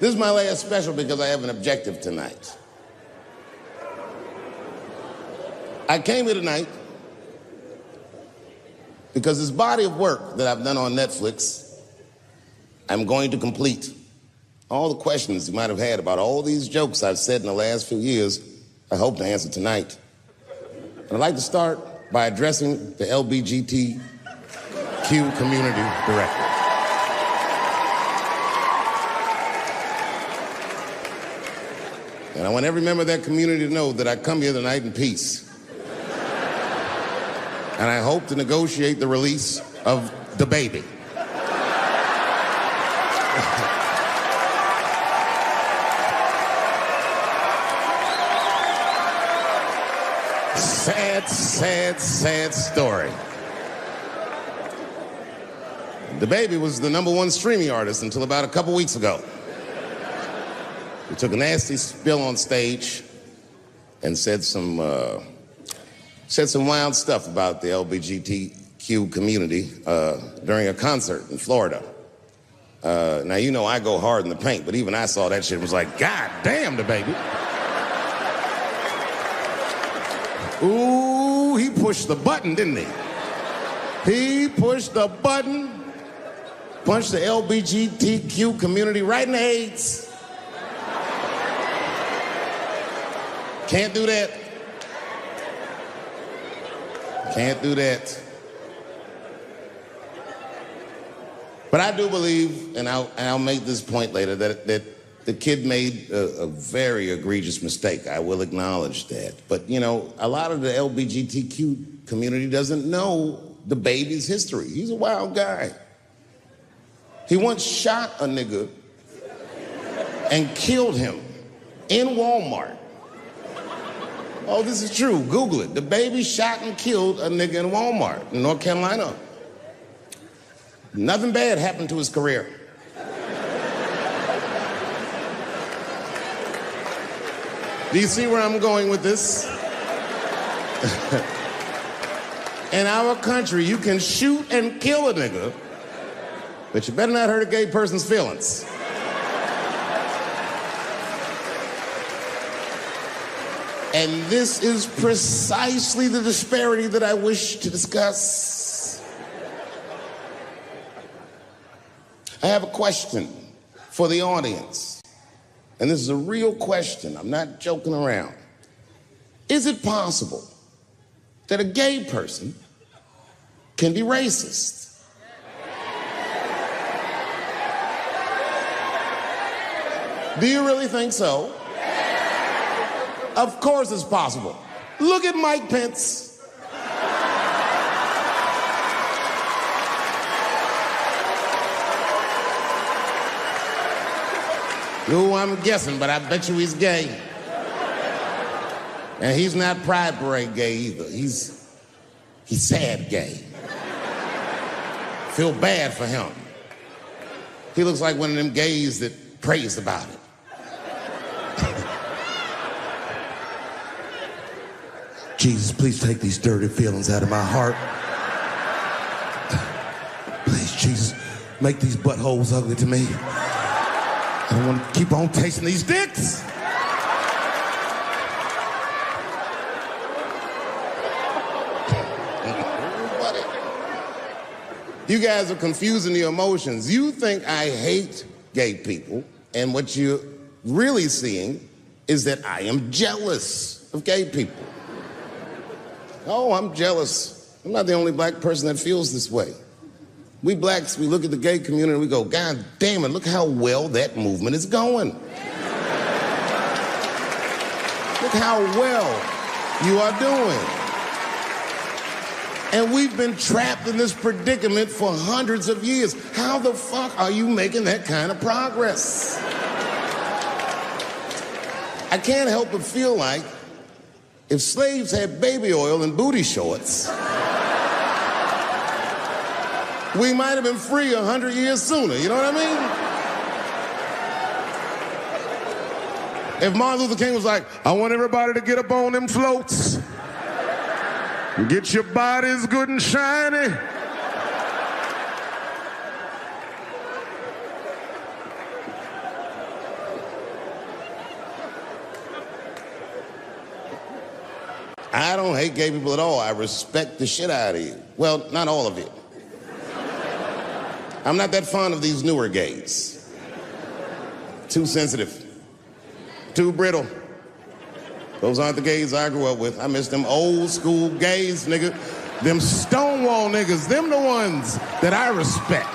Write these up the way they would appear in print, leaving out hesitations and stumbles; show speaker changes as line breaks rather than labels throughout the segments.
This is my last special because I have an objective tonight. I came here tonight because this body of work that I've done on Netflix, I'm going to complete. All the questions you might have had about all these jokes I've said in the last few years, I hope to answer tonight. And I'd like to start by addressing the LBGTQ community directly. And I want every member of that community to know that I come here tonight in peace. And I hope to negotiate the release of the baby. Sad, sad, sad story. The baby was the #1 streaming artist until about a couple weeks ago. He took a nasty spill on stage and said some wild stuff about the LGBTQ community during a concert in Florida. Now, you know I go hard in the paint, but even I saw that shit and was like, God damn, the baby. Ooh, he pushed the button, didn't he? He pushed the button, punched the LGBTQ community right in the AIDS. Can't do that. Can't do that. But I do believe, and I'll make this point later, that the kid made a very egregious mistake. I will acknowledge that. But, you know, a lot of the LGBTQ community doesn't know the baby's history. He's a wild guy. He once shot a nigga and killed him in Walmart. Oh, this is true. Google it. The baby shot and killed a nigga in Walmart in North Carolina. Nothing bad happened to his career. Do you see where I'm going with this? In our country, you can shoot and kill a nigga, but you better not hurt a gay person's feelings. And this is precisely the disparity that I wish to discuss. I have a question for the audience. And this is a real question. I'm not joking around. Is it possible that a gay person can be racist? Do you really think so? Of course it's possible. Look at Mike Pence. Ooh, I'm guessing, but I bet you he's gay. And he's not Pride Parade gay either. He's sad gay. Feel bad for him. He looks like one of them gays that prays about it. Jesus, please take these dirty feelings out of my heart. Please, Jesus, make these buttholes ugly to me. I don't want to keep on tasting these dicks. You guys are confusing the emotions. You think I hate gay people, and what you're really seeing is that I am jealous of gay people. Oh, I'm jealous. I'm not the only black person that feels this way. We blacks, we look at the gay community and we go, God damn it, look how well that movement is going. Look how well you are doing. And we've been trapped in this predicament for hundreds of years. How the fuck are you making that kind of progress? I can't help but feel like if slaves had baby oil and booty shorts, we might have been free 100 years sooner, you know what I mean? If Martin Luther King was like, I want everybody to get up on them floats, get your bodies good and shiny. I don't hate gay people at all. I respect the shit out of you. Well, not all of you. I'm not that fond of these newer gays. Too sensitive. Too brittle. Those aren't the gays I grew up with. I miss them old school gays, nigga. Them Stonewall niggas, them the ones that I respect.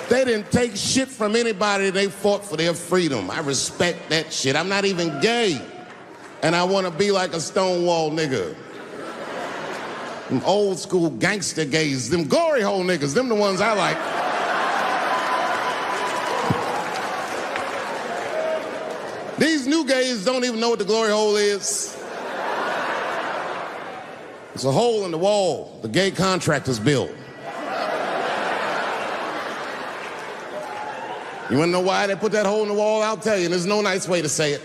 They didn't take shit from anybody. They fought for their freedom. I respect that shit. I'm not even gay. And I want to be like a Stonewall nigga. Them old school gangster gays, them glory hole niggas, them the ones I like. These new gays don't even know what the glory hole is. It's a hole in the wall the gay contractors built. You wanna know why they put that hole in the wall? I'll tell you, and there's no nice way to say it.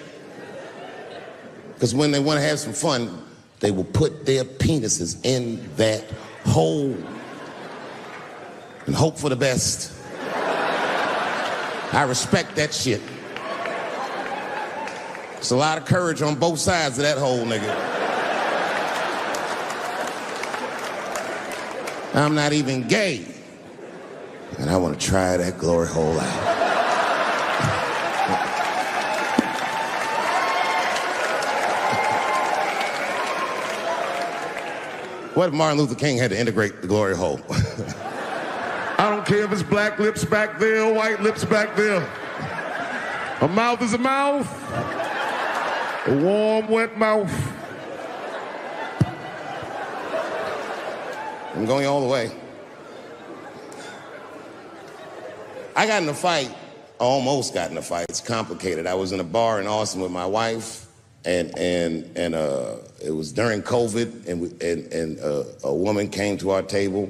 Because when they wanna have some fun, they will put their penises in that hole and hope for the best. I respect that shit. There's a lot of courage on both sides of that hole, nigga. I'm not even gay, and I want to try that glory hole out. What if Martin Luther King had to integrate the glory hole? I don't care if it's black lips back there or white lips back there. A mouth is a mouth. A warm, wet mouth. I'm going all the way. I got in a fight, almost got in a fight. It's complicated. I was in a bar in Austin with my wife, and it was during COVID, and a woman came to our table,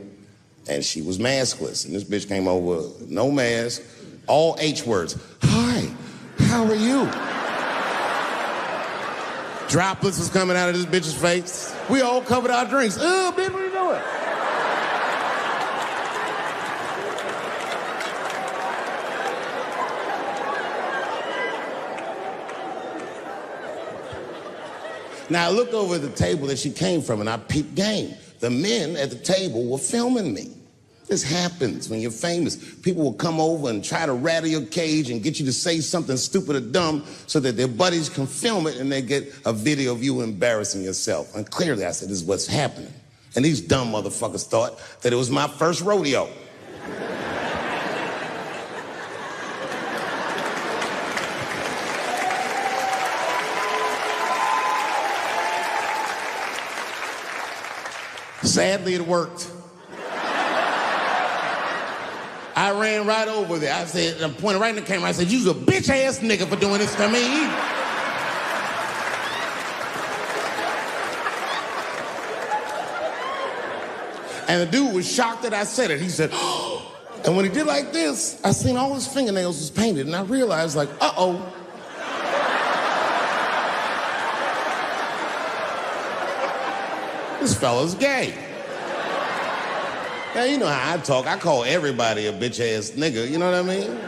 and she was maskless. And this bitch came over, no mask, all H words. Hi, how are you? Droplets was coming out of this bitch's face. We all covered our drinks. Oh, bitch, what are you doing? Now, I looked over at the table that she came from, and I peeped game. The men at the table were filming me. This happens when you're famous. People will come over and try to rattle your cage and get you to say something stupid or dumb so that their buddies can film it and they get a video of you embarrassing yourself. And clearly, I said, this is what's happening. And these dumb motherfuckers thought that it was my first rodeo. Sadly, it worked. I ran right over there. I said, I pointed right in the camera. I said, you's a bitch-ass nigga for doing this to me. And the dude was shocked that I said it. He said, oh. And when he did like this, I seen all his fingernails was painted, and I realized, like, uh-oh. This fella's gay. Now, you know how I talk. I call everybody a bitch-ass nigga, you know what I mean?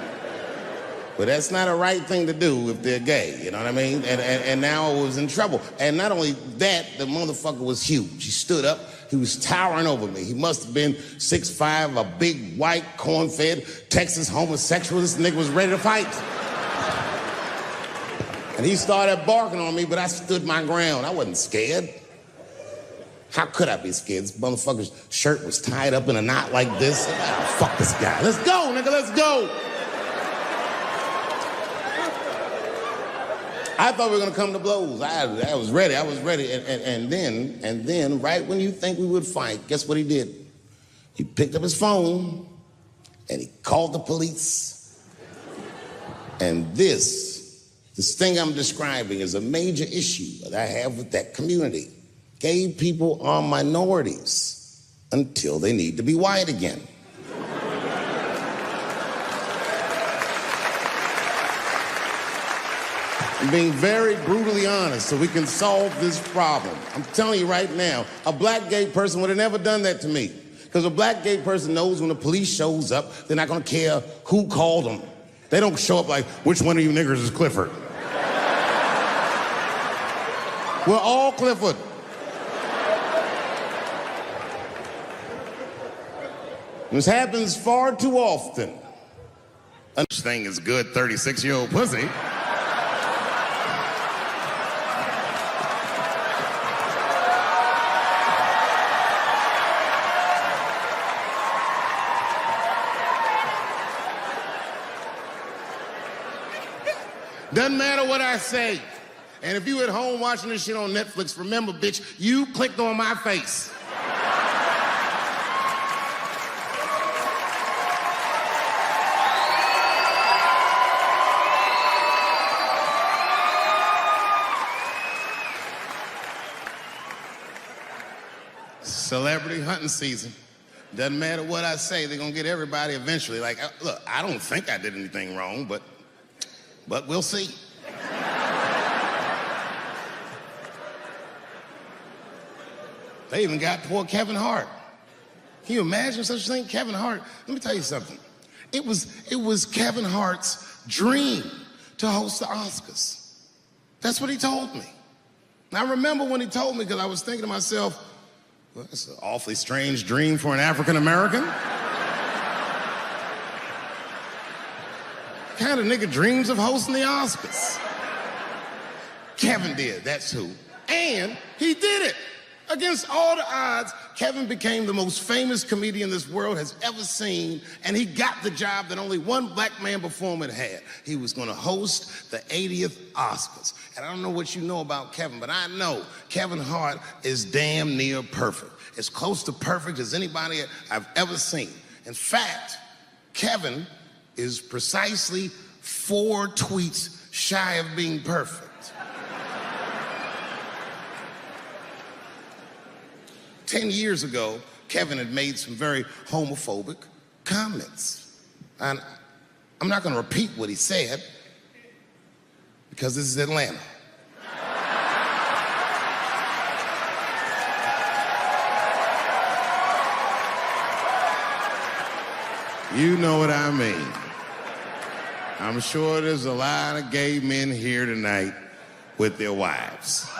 But that's not a right thing to do if they're gay, you know what I mean? And now I was in trouble. And not only that, the motherfucker was huge. He stood up. He was towering over me. He must have been 6'5", a big, white, corn-fed, Texas homosexual. This nigga was ready to fight. And he started barking on me, but I stood my ground. I wasn't scared. How could I be scared? This motherfucker's shirt was tied up in a knot like this. Oh, fuck this guy. Let's go, nigga, let's go. I thought we were gonna come to blows. I was ready, And then, right when you think we would fight, guess what he did? He picked up his phone and he called the police. And this thing I'm describing is a major issue that I have with that community. Gay people are minorities until they need to be white again. I'm being very brutally honest so we can solve this problem. I'm telling you right now, a black gay person would have never done that to me. Because a black gay person knows when the police shows up, they're not gonna care who called them. They don't show up like, which one of you niggers is Clifford? We're all Clifford. This happens far too often. This thing is good 36-year-old pussy. Doesn't matter what I say. And if you at home watching this shit on Netflix, remember, bitch, you clicked on my face. Celebrity hunting season. Doesn't matter what I say, they're gonna get everybody eventually. Like, look, I don't think I did anything wrong, but we'll see. They even got poor Kevin Hart. Can you imagine such a thing? Kevin Hart, let me tell you something. It was Kevin Hart's dream to host the Oscars. That's what he told me. And I remember when he told me, because I was thinking to myself, well, that's an awfully strange dream for an African American. Kind of nigga dreams of hosting the Oscars. Kevin did, that's who. And he did it. Against all the odds, Kevin became the most famous comedian this world has ever seen, and he got the job that only one black man before him had. He was gonna host the 80th Oscars. And I don't know what you know about Kevin, but I know Kevin Hart is damn near perfect. As close to perfect as anybody I've ever seen. In fact, Kevin is precisely 4 tweets shy of being perfect. 10 years ago, Kevin had made some very homophobic comments. And I'm not gonna repeat what he said, because this is Atlanta. You know what I mean. I'm sure there's a lot of gay men here tonight with their wives.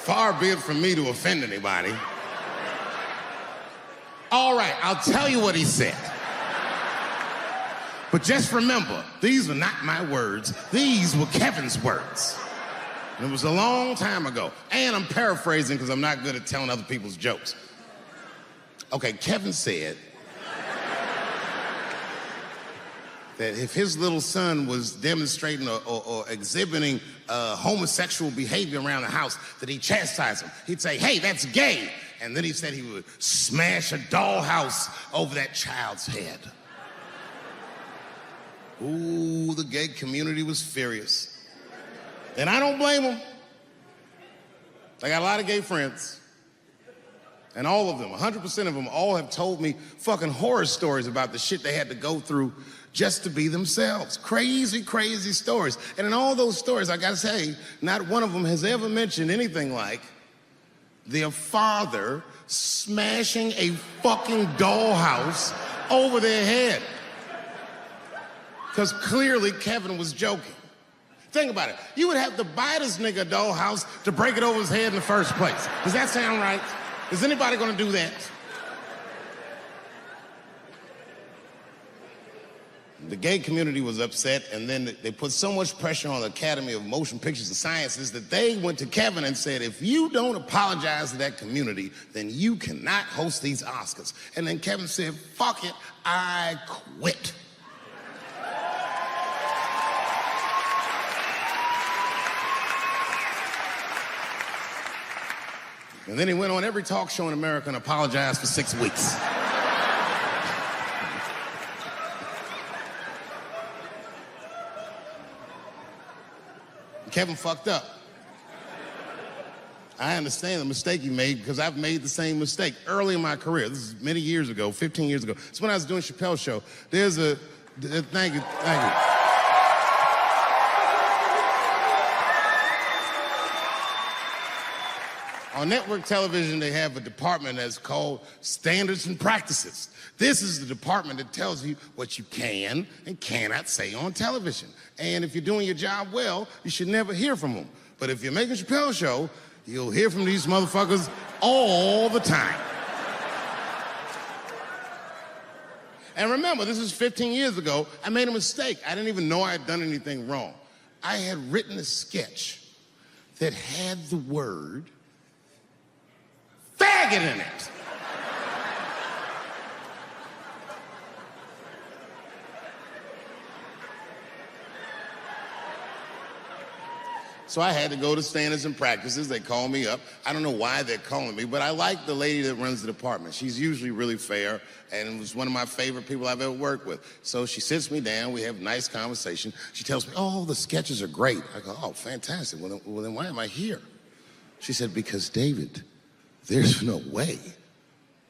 Far be it from me to offend anybody. All right, I'll tell you what he said. But just remember, these were not my words. These were Kevin's words. And it was a long time ago. And I'm paraphrasing because I'm not good at telling other people's jokes. Okay, Kevin said that if his little son was demonstrating or exhibiting homosexual behavior around the house, that he'd chastise him. He'd say, hey, that's gay. And then he said he would smash a dollhouse over that child's head. Ooh, the gay community was furious. And I don't blame them. I got a lot of gay friends. And all of them, 100% of them, all have told me fucking horror stories about the shit they had to go through just to be themselves. Crazy, crazy stories. And in all those stories, I gotta say, not one of them has ever mentioned anything like their father smashing a fucking dollhouse over their head. Because clearly Kevin was joking. Think about it. You would have to buy this nigga a dollhouse to break it over his head in the first place. Does that sound right? Is anybody gonna do that? The gay community was upset, and then they put so much pressure on the Academy of Motion Pictures and Sciences that they went to Kevin and said, if you don't apologize to that community, then you cannot host these Oscars. And then Kevin said, fuck it, I quit. And then he went on every talk show in America and apologized for 6 weeks. Kevin fucked up. I understand the mistake he made because I've made the same mistake early in my career. This is many years ago, 15 years ago. It's when I was doing Chappelle show. There's a, thank you. On network television, they have a department that's called Standards and Practices. This is the department that tells you what you can and cannot say on television. And if you're doing your job well, you should never hear from them. But if you're making a Chappelle show, you'll hear from these motherfuckers all the time. And remember, this is 15 years ago. I made a mistake. I didn't even know I had done anything wrong. I had written a sketch that had the word faggot in it. So I had to go to Standards and Practices. They called me up. I don't know why they're calling me, but I like the lady that runs the department. She's usually really fair and was one of my favorite people I've ever worked with. So she sits me down. We have a nice conversation. She tells me, oh, the sketches are great. I go, oh, fantastic. Well, then why am I here? She said, because, David, there's no way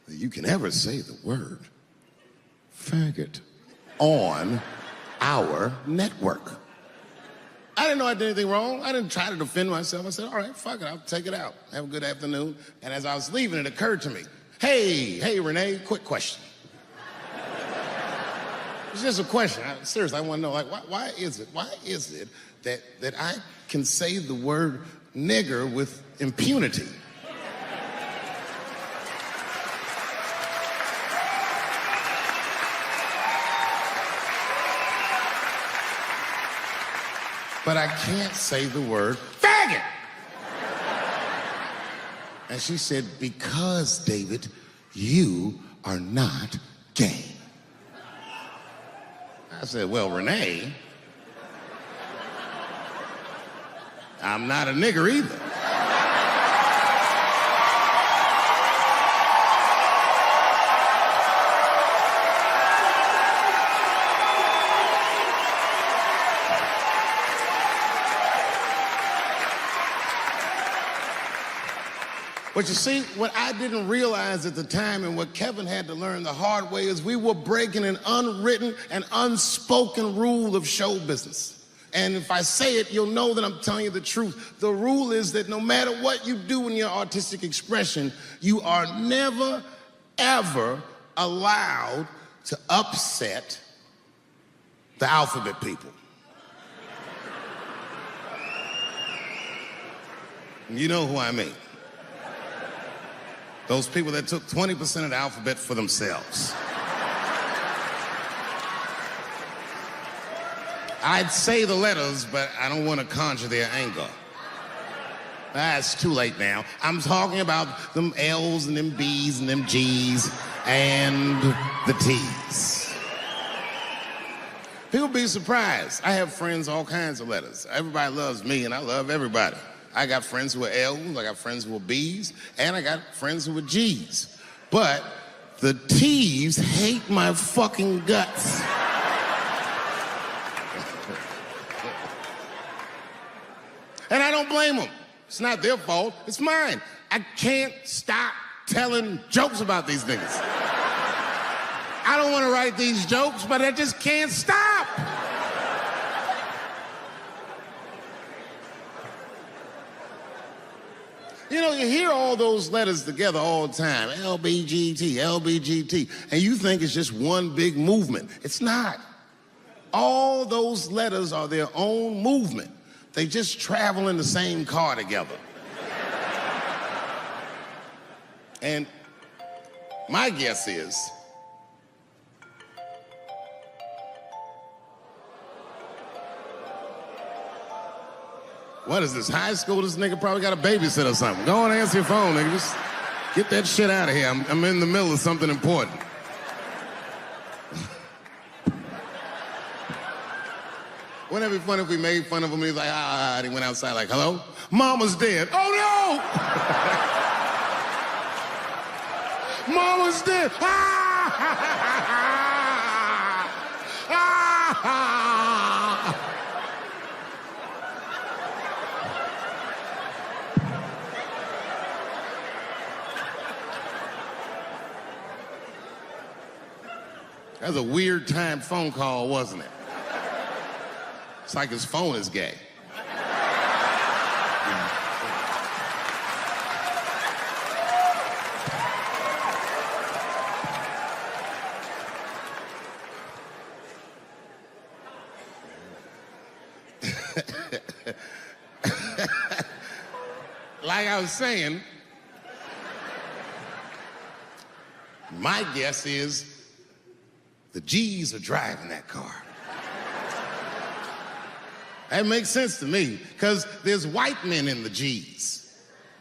that you can ever say the word faggot on our network. I didn't know I did anything wrong. I didn't try to defend myself. I said, all right, fuck it, I'll take it out. Have a good afternoon. And as I was leaving, it occurred to me, hey, Renee, quick question. It's just a question. Seriously, I want to know, like, why is it that I can say the word nigger with impunity? But I can't say the word faggot. And she said, because, David, you are not gay. I said, well, Renee, I'm not a nigger either. But you see, what I didn't realize at the time and what Kevin had to learn the hard way is we were breaking an unwritten and unspoken rule of show business. And if I say it, you'll know that I'm telling you the truth. The rule is that no matter what you do in your artistic expression, you are never, ever allowed to upset the alphabet people. You know who I mean. Those people that took 20% of the alphabet for themselves. I'd say the letters, but I don't want to conjure their anger. It's too late now. I'm talking about them L's and them B's and them G's and the T's. People be surprised. I have friends, all kinds of letters. Everybody loves me, and I love everybody. I got friends who are L's, I got friends who are B's, and I got friends who are G's. But the T's hate my fucking guts. And I don't blame them. It's not their fault, it's mine. I can't stop telling jokes about these niggas. I don't want to write these jokes, but I just can't stop. You know, you hear all those letters together all the time, LBGT, LBGT, and you think it's just one big movement. It's not. All those letters are their own movement. They just travel in the same car together. And my guess is, what is this, high school? This nigga probably got a babysitter or something. Go on and answer your phone, nigga. Just get that shit out of here. I'm in the middle of something important. Wouldn't it be funny if we made fun of him and he's like, and he went outside like, hello? Mama's dead. Oh, no! Mama's dead. That was a weird time phone call, wasn't it? It's like his phone is gay. like I was saying, my guess is the G's are driving that car. That makes sense to me, because there's white men in the G's.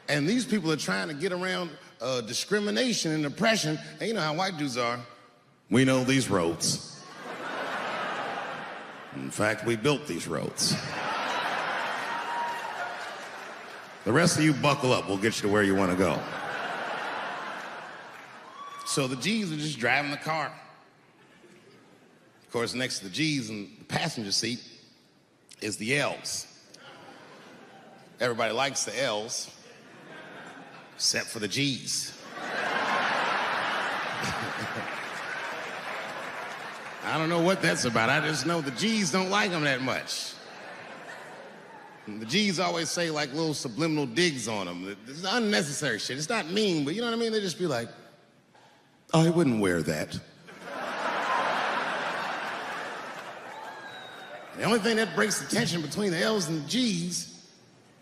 And these people are trying to get around discrimination and oppression. And you know how white dudes are. We know these roads. In fact, we built these roads. The rest of you buckle up. We'll get you to where you want to go. So the G's are just driving the car. Of course, next to the G's in the passenger seat is the L's. Everybody likes the L's, except for the G's. I don't know what that's about. I just know the G's don't like them that much. And the G's always say like little subliminal digs on them. It's unnecessary shit. It's not mean, but you know what I mean? They just be like, I wouldn't wear that. The only thing that breaks the tension between the L's and the G's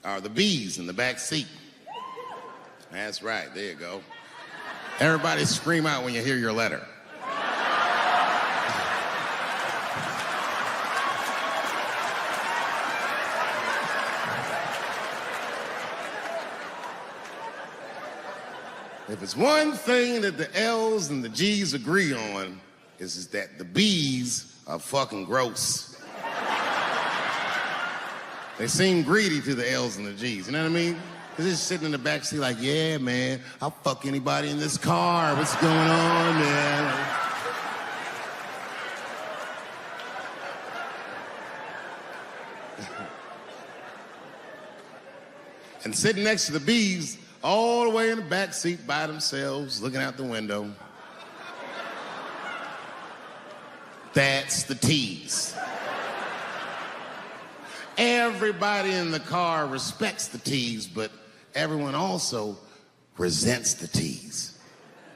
are the B's in the back seat. That's right, there you go. Everybody scream out when you hear your letter. If it's one thing that the L's and the G's agree on, is that the B's are fucking gross. They seem greedy to the L's and the G's, you know what I mean? They're just sitting in the back seat like, yeah, man, I'll fuck anybody in this car. What's going on, man? And sitting next to the B's, all the way in the back seat by themselves, looking out the window. That's the T's. Everybody in the car respects the T's, but everyone also resents the T's.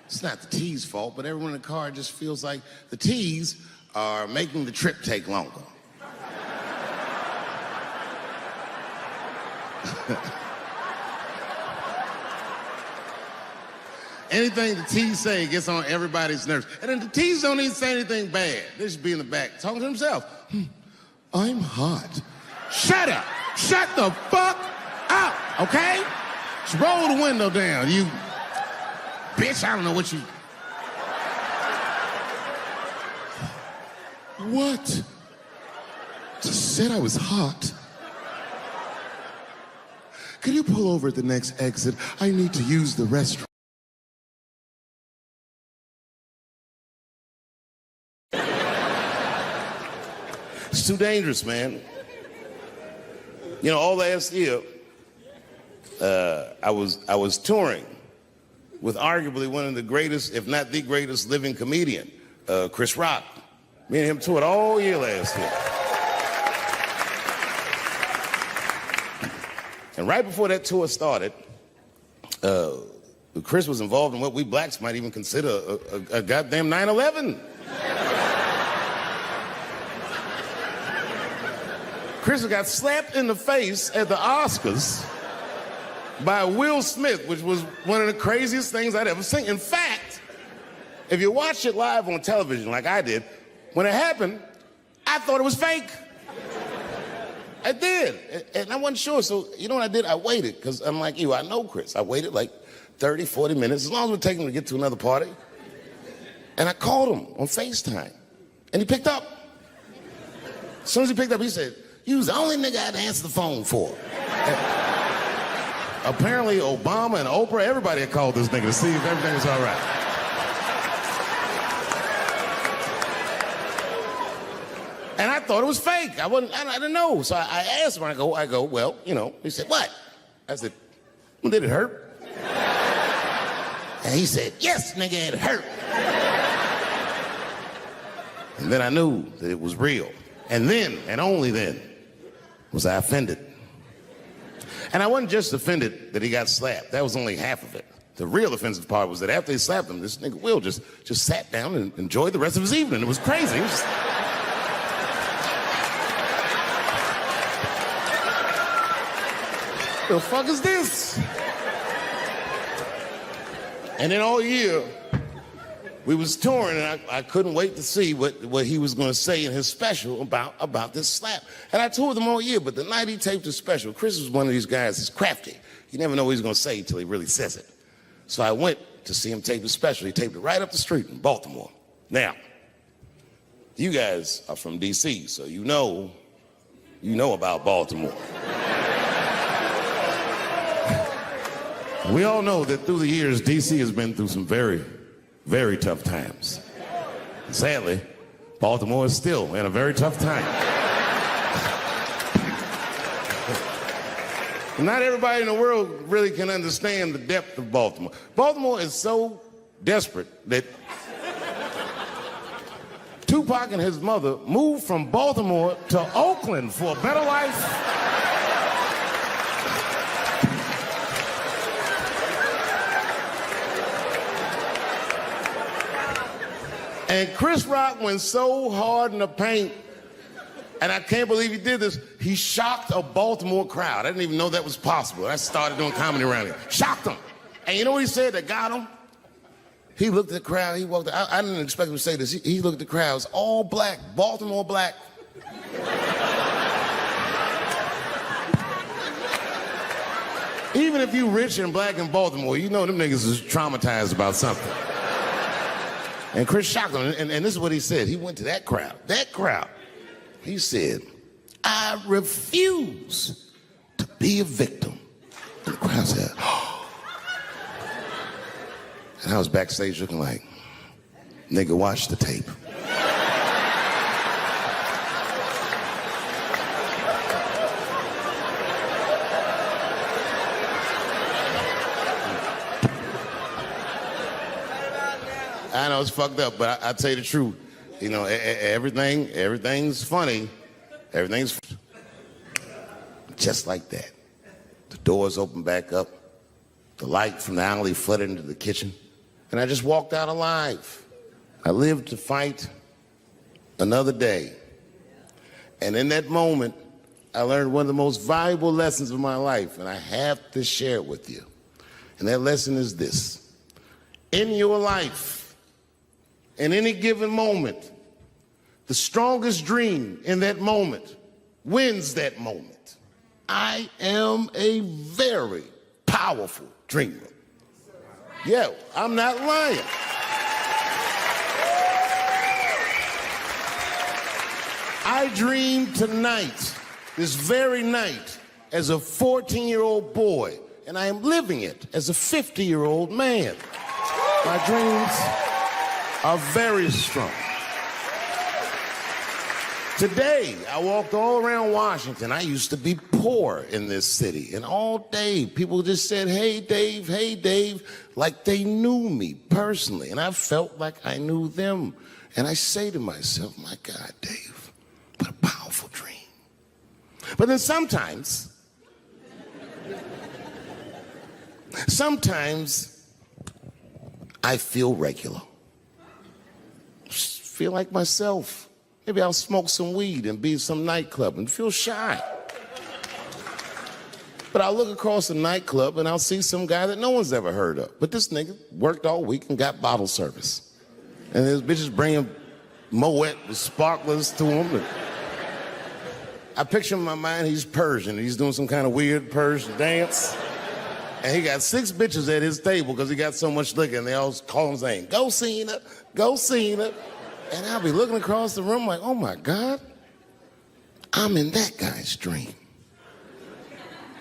It's not the T's' fault, but everyone in the car just feels like the T's are making the trip take longer. Anything the T's say gets on everybody's nerves. And then the T's don't even say anything bad. They just be in the back talking to themselves. I'm hot. Shut up. Shut the fuck up, okay? Just roll the window down, you bitch. I don't know what you... What? Just said I was hot. Can you pull over at the next exit? I need to use the restroom. It's too dangerous, man. You know, all last year, I was touring with arguably one of the greatest, if not the greatest, living comedian, Chris Rock. Me and him toured all year last year. And right before that tour started, Chris was involved in what we blacks might even consider a goddamn 9/11. Chris got slapped in the face at the Oscars by Will Smith, which was one of the craziest things I'd ever seen. In fact, if you watch it live on television like I did, when it happened, I thought it was fake. I did, and I wasn't sure, so you know what I did? I waited, because I'm like you, I know Chris. I waited like 30, 40 minutes, as long as it would take him to get to another party. And I called him on FaceTime, and he picked up. As soon as he picked up, he said, "You was the only nigga I had to answer the phone for." Apparently, Obama and Oprah, everybody had called this nigga to see if everything was all right. And I thought it was fake. I didn't know. So I asked him, I go, well, you know. He said, what? I said, well, did it hurt? And he said, yes, nigga, it hurt. And then I knew that it was real. And then, and only then, was I offended. And I wasn't just offended that he got slapped. That was only half of it. The real offensive part was that after they slapped him, this nigga Will just sat down and enjoyed the rest of his evening. It was crazy. It was... The fuck is this? And then all year, we was touring, and I couldn't wait to see what he was going to say in his special about this slap. And I toured him all year, but the night he taped his special, Chris was one of these guys that's crafty. You never know what he's going to say until he really says it. So I went to see him tape his special. He taped it right up the street in Baltimore. Now, you guys are from D.C., so you know about Baltimore. We all know that through the years, D.C. has been through some very, very tough times. Sadly, Baltimore is still in a very tough time. Not everybody in the world really can understand the depth of Baltimore. Baltimore is so desperate that Tupac and his mother moved from Baltimore to Oakland for a better life. And Chris Rock went so hard in the paint, and I can't believe he did this, he shocked a Baltimore crowd. I didn't even know that was possible. I started doing comedy around here. Shocked them. And you know what he said that got him? He looked at the crowd, he walked out. I didn't expect him to say this. He looked at the crowd, it was all black, Baltimore black. Even if you rich and black in Baltimore, you know them niggas is traumatized about something. And Chris shocked him, and this is what he said. He went to that crowd. He said, I refuse to be a victim. And the crowd said, oh. And I was backstage looking like, nigga, watch the tape. I know it's fucked up, but I tell you the truth. You know, everything's funny. Everything's just like that. The doors open back up. The light from the alley flooded into the kitchen. And I just walked out alive. I lived to fight another day. And in that moment, I learned one of the most valuable lessons of my life, and I have to share it with you. And that lesson is this. In your life, in any given moment, the strongest dream in that moment wins that moment. I am a very powerful dreamer. Yeah, I'm not lying. I dreamed tonight, this very night, as a 14-year-old boy, and I am living it as a 50-year-old man. My dreams are very strong. Today, I walked all around Washington. I used to be poor in this city, and all day people just said, hey, Dave, like they knew me personally, and I felt like I knew them. And I say to myself, my God, Dave, what a powerful dream. But then sometimes I feel regular. Feel like myself. Maybe I'll smoke some weed and be in some nightclub and feel shy. But I'll look across the nightclub and I'll see some guy that no one's ever heard of. But this nigga worked all week and got bottle service. And his bitches bringing Moet with sparklers to him. And I picture in my mind he's Persian. He's doing some kind of weird Persian dance. And he got 6 bitches at his table because he got so much liquor, and they all call him saying, go Cena, go Cena. And I'll be looking across the room like, oh my God, I'm in that guy's dream.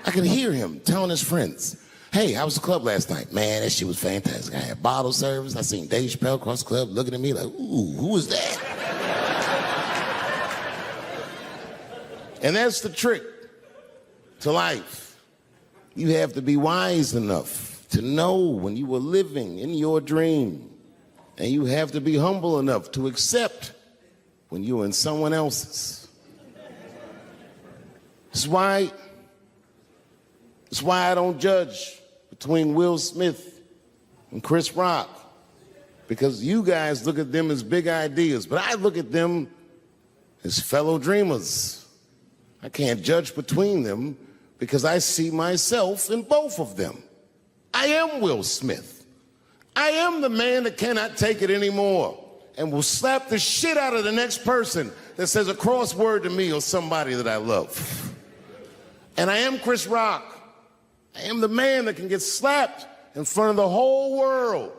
I can hear him telling his friends, hey, how was the club last night? Man, that shit was fantastic. I had bottle service. I seen Dave Chappelle across the club looking at me like, ooh, who is that? And that's the trick to life. You have to be wise enough to know when you were living in your dream. And you have to be humble enough to accept when you're in someone else's. That's why I don't judge between Will Smith and Chris Rock. Because you guys look at them as big ideas, but I look at them as fellow dreamers. I can't judge between them, because I see myself in both of them. I am Will Smith. I am the man that cannot take it anymore and will slap the shit out of the next person that says a crossword to me or somebody that I love. And I am Chris Rock. I am the man that can get slapped in front of the whole world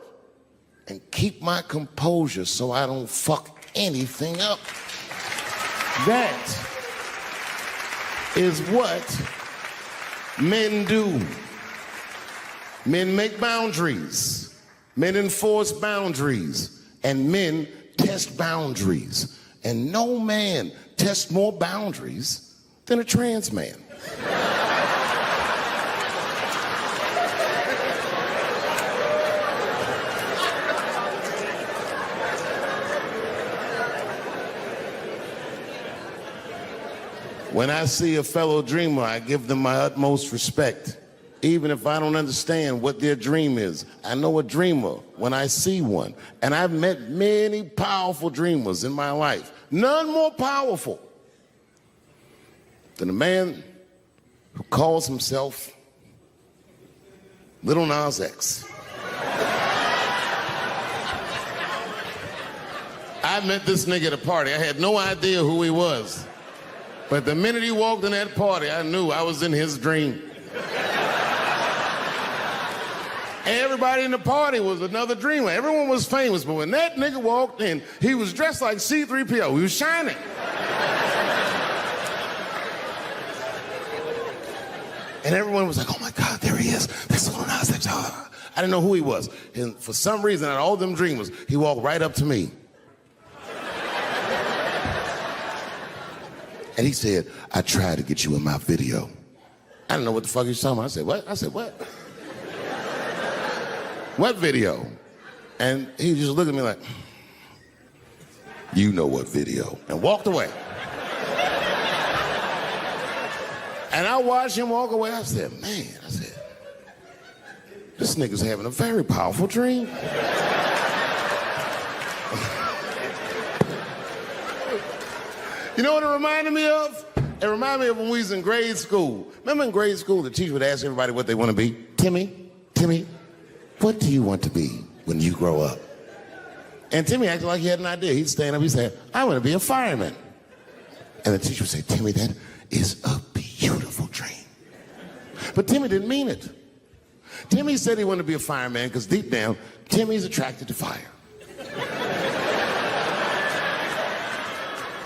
and keep my composure so I don't fuck anything up. That is what men do. Men make boundaries. Men enforce boundaries. And men test boundaries. And no man tests more boundaries than a trans man. When I see a fellow dreamer, I give them my utmost respect, even if I don't understand what their dream is. I know a dreamer when I see one, and I've met many powerful dreamers in my life. None more powerful than a man who calls himself Little Nas X. I met this nigga at a party. I had no idea who he was. But the minute he walked in that party, I knew I was in his dream. Everybody in the party was another dreamer. Everyone was famous, but when that nigga walked in, he was dressed like C-3PO. He was shining. And everyone was like, oh my God, there he is. That's Lil Nas X. I didn't know who he was. And for some reason, out of all them dreamers, he walked right up to me. And he said, I tried to get you in my video. I didn't know what the fuck he was talking about. I said, what? I said, what? What video? And he just looked at me like, you know what video, and walked away. And I watched him walk away. I said, man, this nigga's having a very powerful dream. You know what it reminded me of? It reminded me of when we was in grade school. Remember in grade school, the teacher would ask everybody what they want to be? Timmy, what do you want to be when you grow up? And Timmy acted like he had an idea. He'd stand up, he'd say, I want to be a fireman. And the teacher would say, Timmy, that is a beautiful dream. But Timmy didn't mean it. Timmy said he wanted to be a fireman because deep down, Timmy's attracted to fire.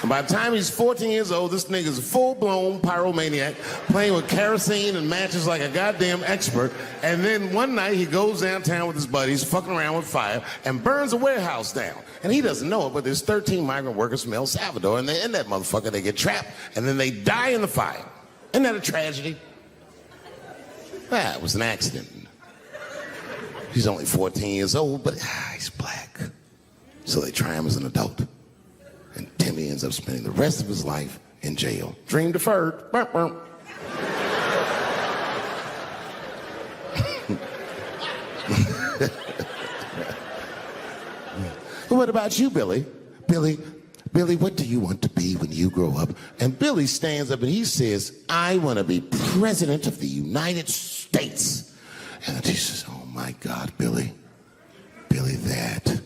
And by the time he's 14 years old, this nigga's a full-blown pyromaniac, playing with kerosene and matches like a goddamn expert. And then one night he goes downtown with his buddies, fucking around with fire, and burns a warehouse down. And he doesn't know it, but there's 13 migrant workers from El Salvador, and in that motherfucker, they get trapped, and then they die in the fire. Isn't that a tragedy? It was an accident. He's only 14 years old, but he's black. So they try him as an adult. And Timmy ends up spending the rest of his life in jail. Dream deferred. Burp, burp. What about you, Billy? Billy, what do you want to be when you grow up? And Billy stands up and he says, I want to be president of the United States. And the teacher says, oh my God, Billy, that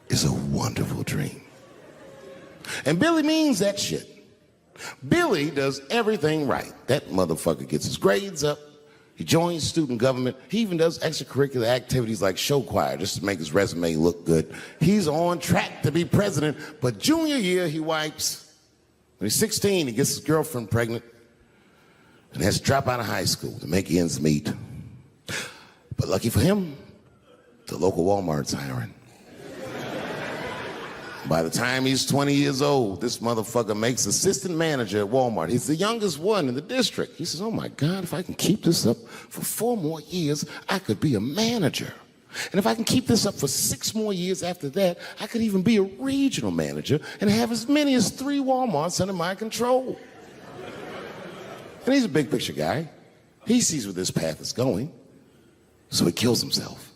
is a wonderful dream. And Billy means that shit. Billy does everything right. That motherfucker gets his grades up. He joins student government. He even does extracurricular activities like show choir just to make his resume look good. He's on track to be president, but junior year he wipes. When he's 16, he gets his girlfriend pregnant and has to drop out of high school to make ends meet. But lucky for him, the local Walmart's hiring. By the time he's 20 years old, this motherfucker makes assistant manager at Walmart. He's the youngest one in the district. He says, oh my God, if I can keep this up for 4 more years, I could be a manager. And if I can keep this up for 6 more years after that, I could even be a regional manager and have as many as 3 Walmarts under my control. And he's a big picture guy. He sees where this path is going, so he kills himself.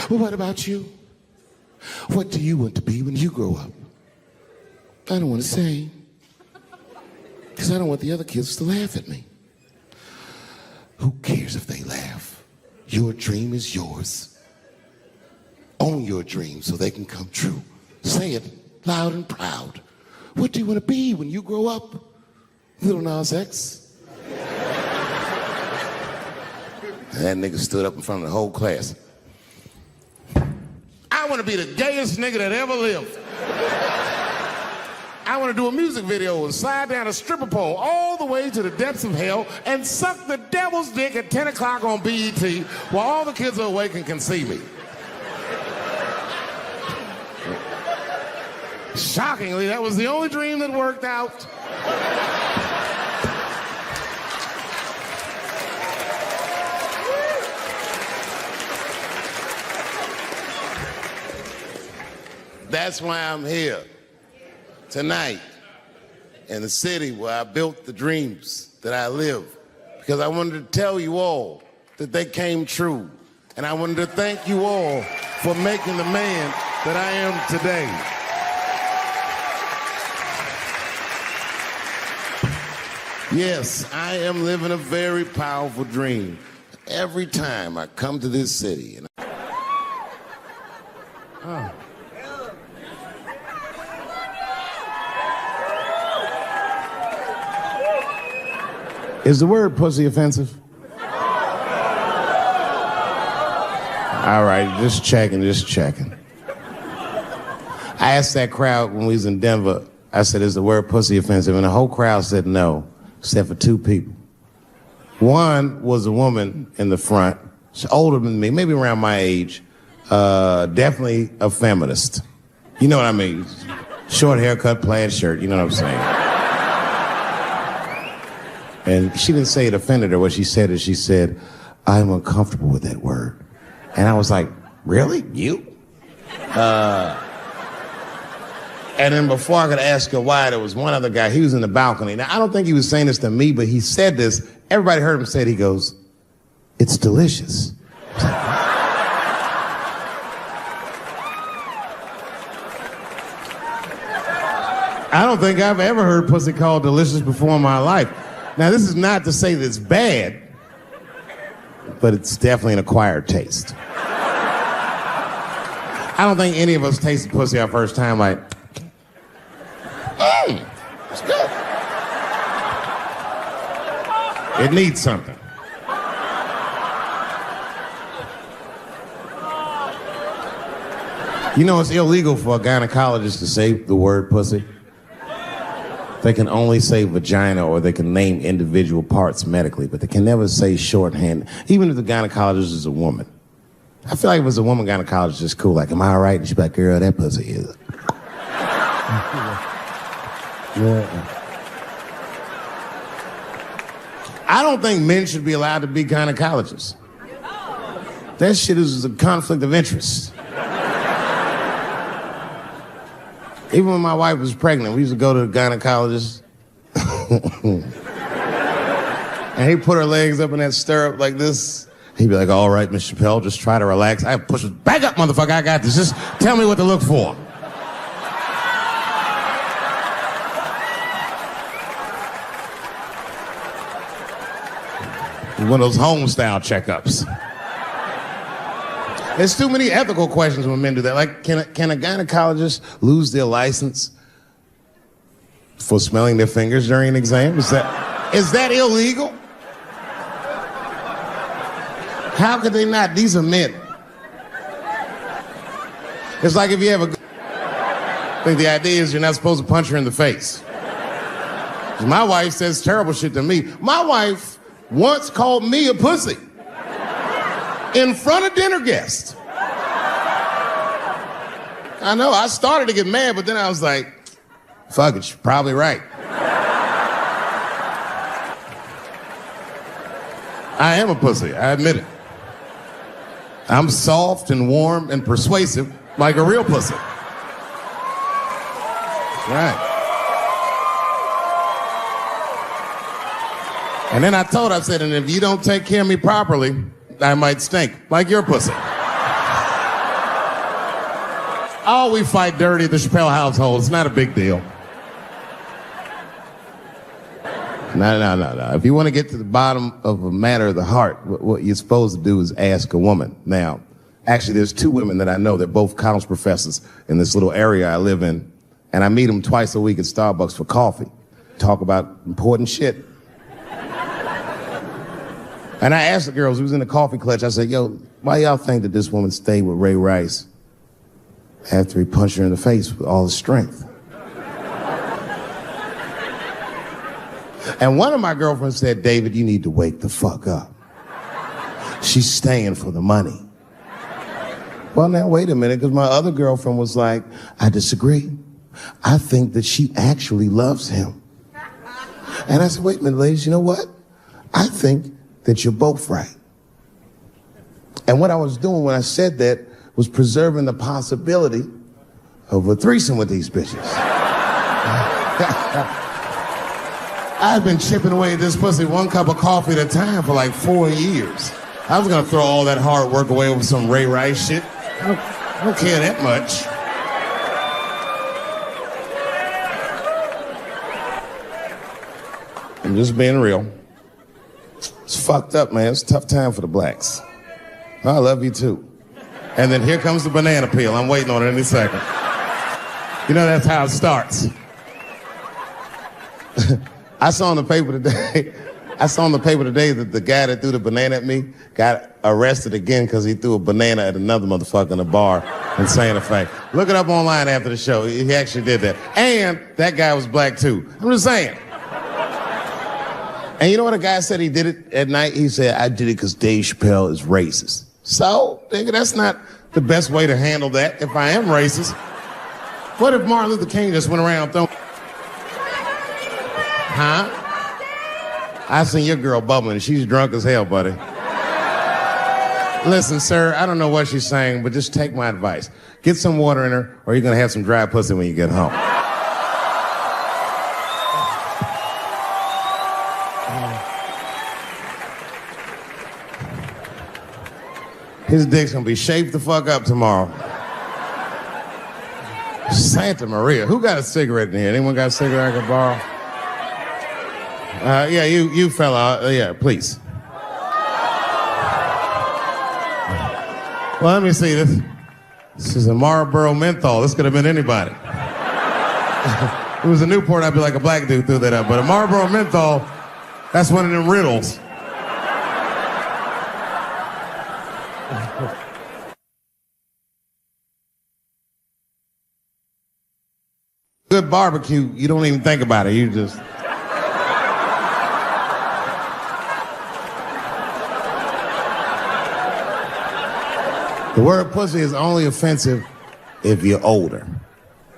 Well, what about you? What do you want to be when you grow up? I don't want to say, because I don't want the other kids to laugh at me. Who cares if they laugh? Your dream is yours. Own your dream so they can come true. Say it loud and proud. What do you want to be when you grow up? Little Nas X. That nigga stood up in front of the whole class. I want to be the gayest nigga that ever lived. I want to do a music video and slide down a stripper pole all the way to the depths of hell and suck the devil's dick at 10 o'clock on BET while all the kids are awake and can see me. Shockingly, that was the only dream that worked out. That's why I'm here tonight in the city where I built the dreams that I live, because I wanted to tell you all that they came true. And I wanted to thank you all for making the man that I am today. Yes, I am living a very powerful dream. Every time I come to this city and Is the word pussy offensive? All right, just checking. I asked that crowd when we was in Denver, I said, is the word pussy offensive? And the whole crowd said no, except for two people. One was a woman in the front. She's older than me, maybe around my age. Definitely a feminist. You know what I mean? Short haircut, plaid shirt, you know what I'm saying? And she didn't say it offended her. What she said is, she said, I'm uncomfortable with that word. And I was like, really? You? And then before I could ask her why, there was one other guy. He was in the balcony. Now, I don't think he was saying this to me, but he said this. Everybody heard him say it. He goes, it's delicious. I don't think I've ever heard pussy called delicious before in my life. Now, this is not to say that it's bad, but it's definitely an acquired taste. I don't think any of us tasted pussy our first time like, it's good. It needs something. You know, it's illegal for a gynecologist to say the word pussy. They can only say vagina, or they can name individual parts medically, but they can never say shorthand, even if the gynecologist is a woman. I feel like if it's a woman gynecologist, it's cool. Like, am I all right? And she's like, girl, that pussy is. Yeah. I don't think men should be allowed to be gynecologists. That shit is a conflict of interest. Even when my wife was pregnant, we used to go to the gynecologist. And he'd put her legs up in that stirrup like this. He'd be like, all right, Miss Chappelle, just try to relax. I push her, back up, motherfucker, I got this. Just tell me what to look for. One of those home-style checkups. There's too many ethical questions when men do that. Like, can a gynecologist lose their license for smelling their fingers during an exam? Is that illegal? How could they not? These are men. It's like if you have I think the idea is you're not supposed to punch her in the face. My wife says terrible shit to me. My wife once called me a pussy in front of dinner guests. I know, I started to get mad, but then I was like, fuck it, she's probably right. I am a pussy, I admit it. I'm soft and warm and persuasive like a real pussy. Right. And then I said, and if you don't take care of me properly, I might stink like your pussy. Oh, we fight dirty at the Chappelle household. It's not a big deal. No. If you want to get to the bottom of a matter of the heart, what you're supposed to do is ask a woman. Now, actually, there's two women that I know. They're both college professors in this little area I live in. And I meet them twice a week at Starbucks for coffee. Talk about important shit. And I asked the girls who was in the coffee clutch, I said, yo, why y'all think that this woman stayed with Ray Rice after he punched her in the face with all his strength? And one of my girlfriends said, David, you need to wake the fuck up. She's staying for the money. Well, now, wait a minute, because my other girlfriend was like, I disagree. I think that she actually loves him. And I said, wait a minute, ladies, you know what? I think that you're both right. And what I was doing when I said that was preserving the possibility of a threesome with these bitches. I've been chipping away at this pussy one cup of coffee at a time for like 4 years. I was gonna throw all that hard work away with some Ray Rice shit. I don't care that much. I'm just being real. It's fucked up, man. It's a tough time for the blacks. I love you too. And then here comes the banana peel. I'm waiting on it any second. You know, that's how it starts. I saw in the paper today that the guy that threw the banana at me got arrested again because he threw a banana at another motherfucker in a bar in Santa Fe. Look it up online after the show. He actually did that. And that guy was black too. I'm just saying. And you know what a guy said he did it at night? He said, I did it because Dave Chappelle is racist. So, nigga, that's not the best way to handle that if I am racist. What if Martin Luther King just went around throwing... Huh? I seen your girl bubbling. She's drunk as hell, buddy. Listen, sir, I don't know what she's saying, but just take my advice. Get some water in her, or you're gonna have some dry pussy when you get home. His dick's gonna be shaped the fuck up tomorrow. Santa Maria. Who got a cigarette in here? Anyone got a cigarette I can borrow? Yeah, you fella. Yeah, please. Well, let me see this. This is a Marlboro menthol. This could have been anybody. If it was a Newport, I'd be like a black dude threw that up. But a Marlboro menthol, that's one of them riddles. Good barbecue, you don't even think about it. You just... The word pussy is only offensive if you're older.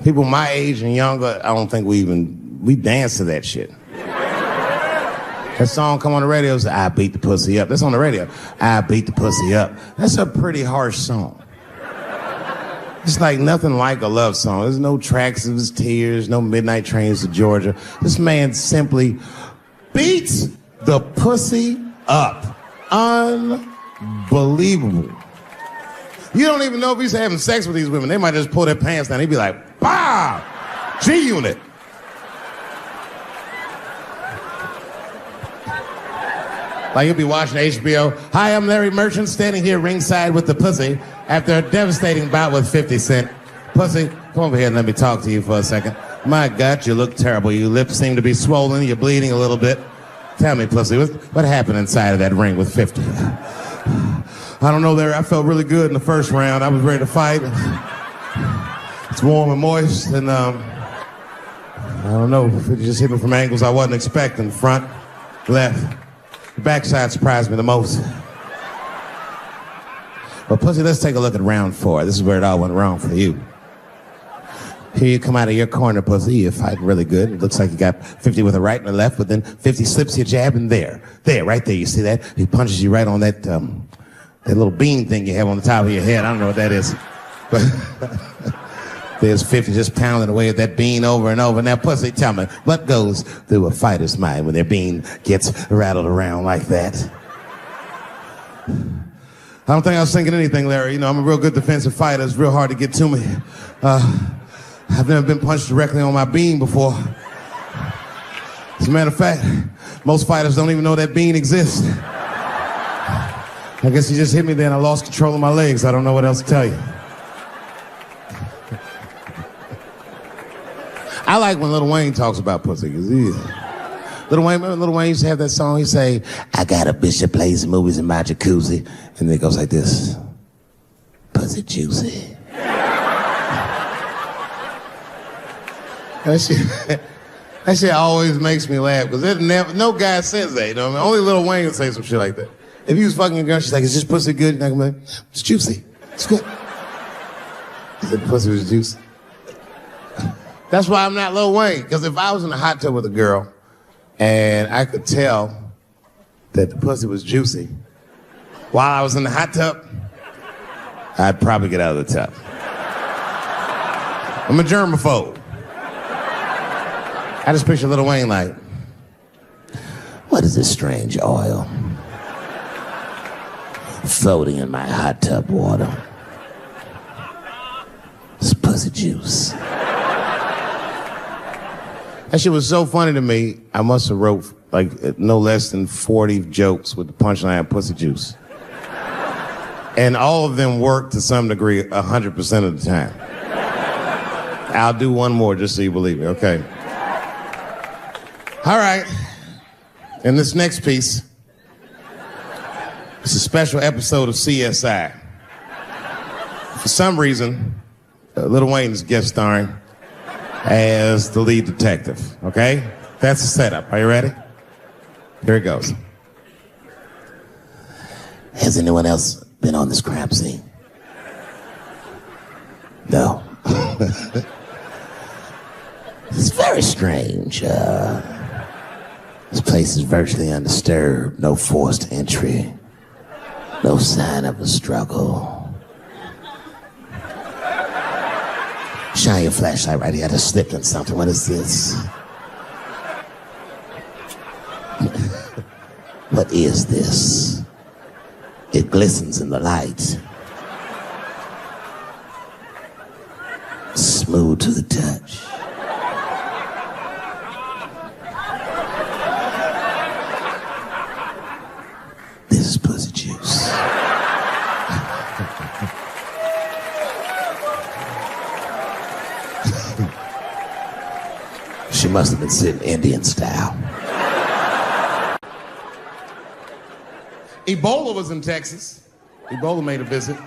People my age and younger, I don't think we dance to that shit. That song come on the radio, say, I beat the pussy up. That's on the radio. I beat the pussy up. That's a pretty harsh song. It's like nothing like a love song. There's no tracks of his tears, no midnight trains to Georgia. This man simply beats the pussy up. Unbelievable. You don't even know if he's having sex with these women. They might just pull their pants down. He'd be like, bah! G-Unit. Like you'll be watching HBO. Hi, I'm Larry Merchant, standing here ringside with the pussy after a devastating bout with 50 Cent. Pussy, come over here and let me talk to you for a second. My God, you look terrible. Your lips seem to be swollen. You're bleeding a little bit. Tell me, pussy, what happened inside of that ring with 50? I don't know, Larry. I felt really good in the first round. I was ready to fight. It's warm and moist, and I don't know. It just hit me from angles I wasn't expecting. Front, left. The backside surprised me the most. But pussy, let's take a look at round 4. This is where it all went wrong for you. Here you come out of your corner, pussy. You're fighting really good. It looks like you got 50 with a right and a left, but then 50 slips your jab in there. There, right there. You see that? He punches you right on that little bean thing you have on the top of your head. I don't know what that is. But there's 50 just pounding away at that bean over and over. Now, pussy, tell me, what goes through a fighter's mind when their bean gets rattled around like that? don't think I was thinking anything, Larry. You know, I'm a real good defensive fighter. It's real hard to get to me. I've never been punched directly on my bean before. As a matter of fact, most fighters don't even know that bean exists. I guess he just hit me there and I lost control of my legs. I don't know what else to tell you. I like when Lil Wayne talks about pussy. Lil Wayne used to have that song. He say, I got a bitch that plays movies in my jacuzzi. And then it goes like this. Pussy juicy. That shit always makes me laugh because no guy says that, you know what I mean? Only Lil Wayne would say some shit like that. If he was fucking a girl, she's like, is this pussy good? And I can be like, it's juicy. It's good. He said the pussy was juicy. That's why I'm not Lil Wayne, because if I was in a hot tub with a girl and I could tell that the pussy was juicy while I was in the hot tub, I'd probably get out of the tub. I'm a germaphobe. I just picture Lil Wayne like, what is this strange oil floating in my hot tub water? It's pussy juice. That shit was so funny to me, I must have wrote like no less than 40 jokes with the punchline pussy juice. And all of them worked to some degree 100% of the time. I'll do one more just so you believe me, okay? All right, in this next piece, it's a special episode of CSI. For some reason, Lil Wayne is guest starring as the lead detective, okay? That's the setup. Are you ready? Here it goes. Has anyone else been on this crime scene? No. It's very strange. This place is virtually undisturbed. No forced entry. No sign of a struggle. Shine your flashlight right here. I just slipped on something. What is this? What is this? It glistens in the light. Smooth to the touch. This is pussy juice. She must have been sitting Indian style. Ebola was in Texas. Ebola made a visit.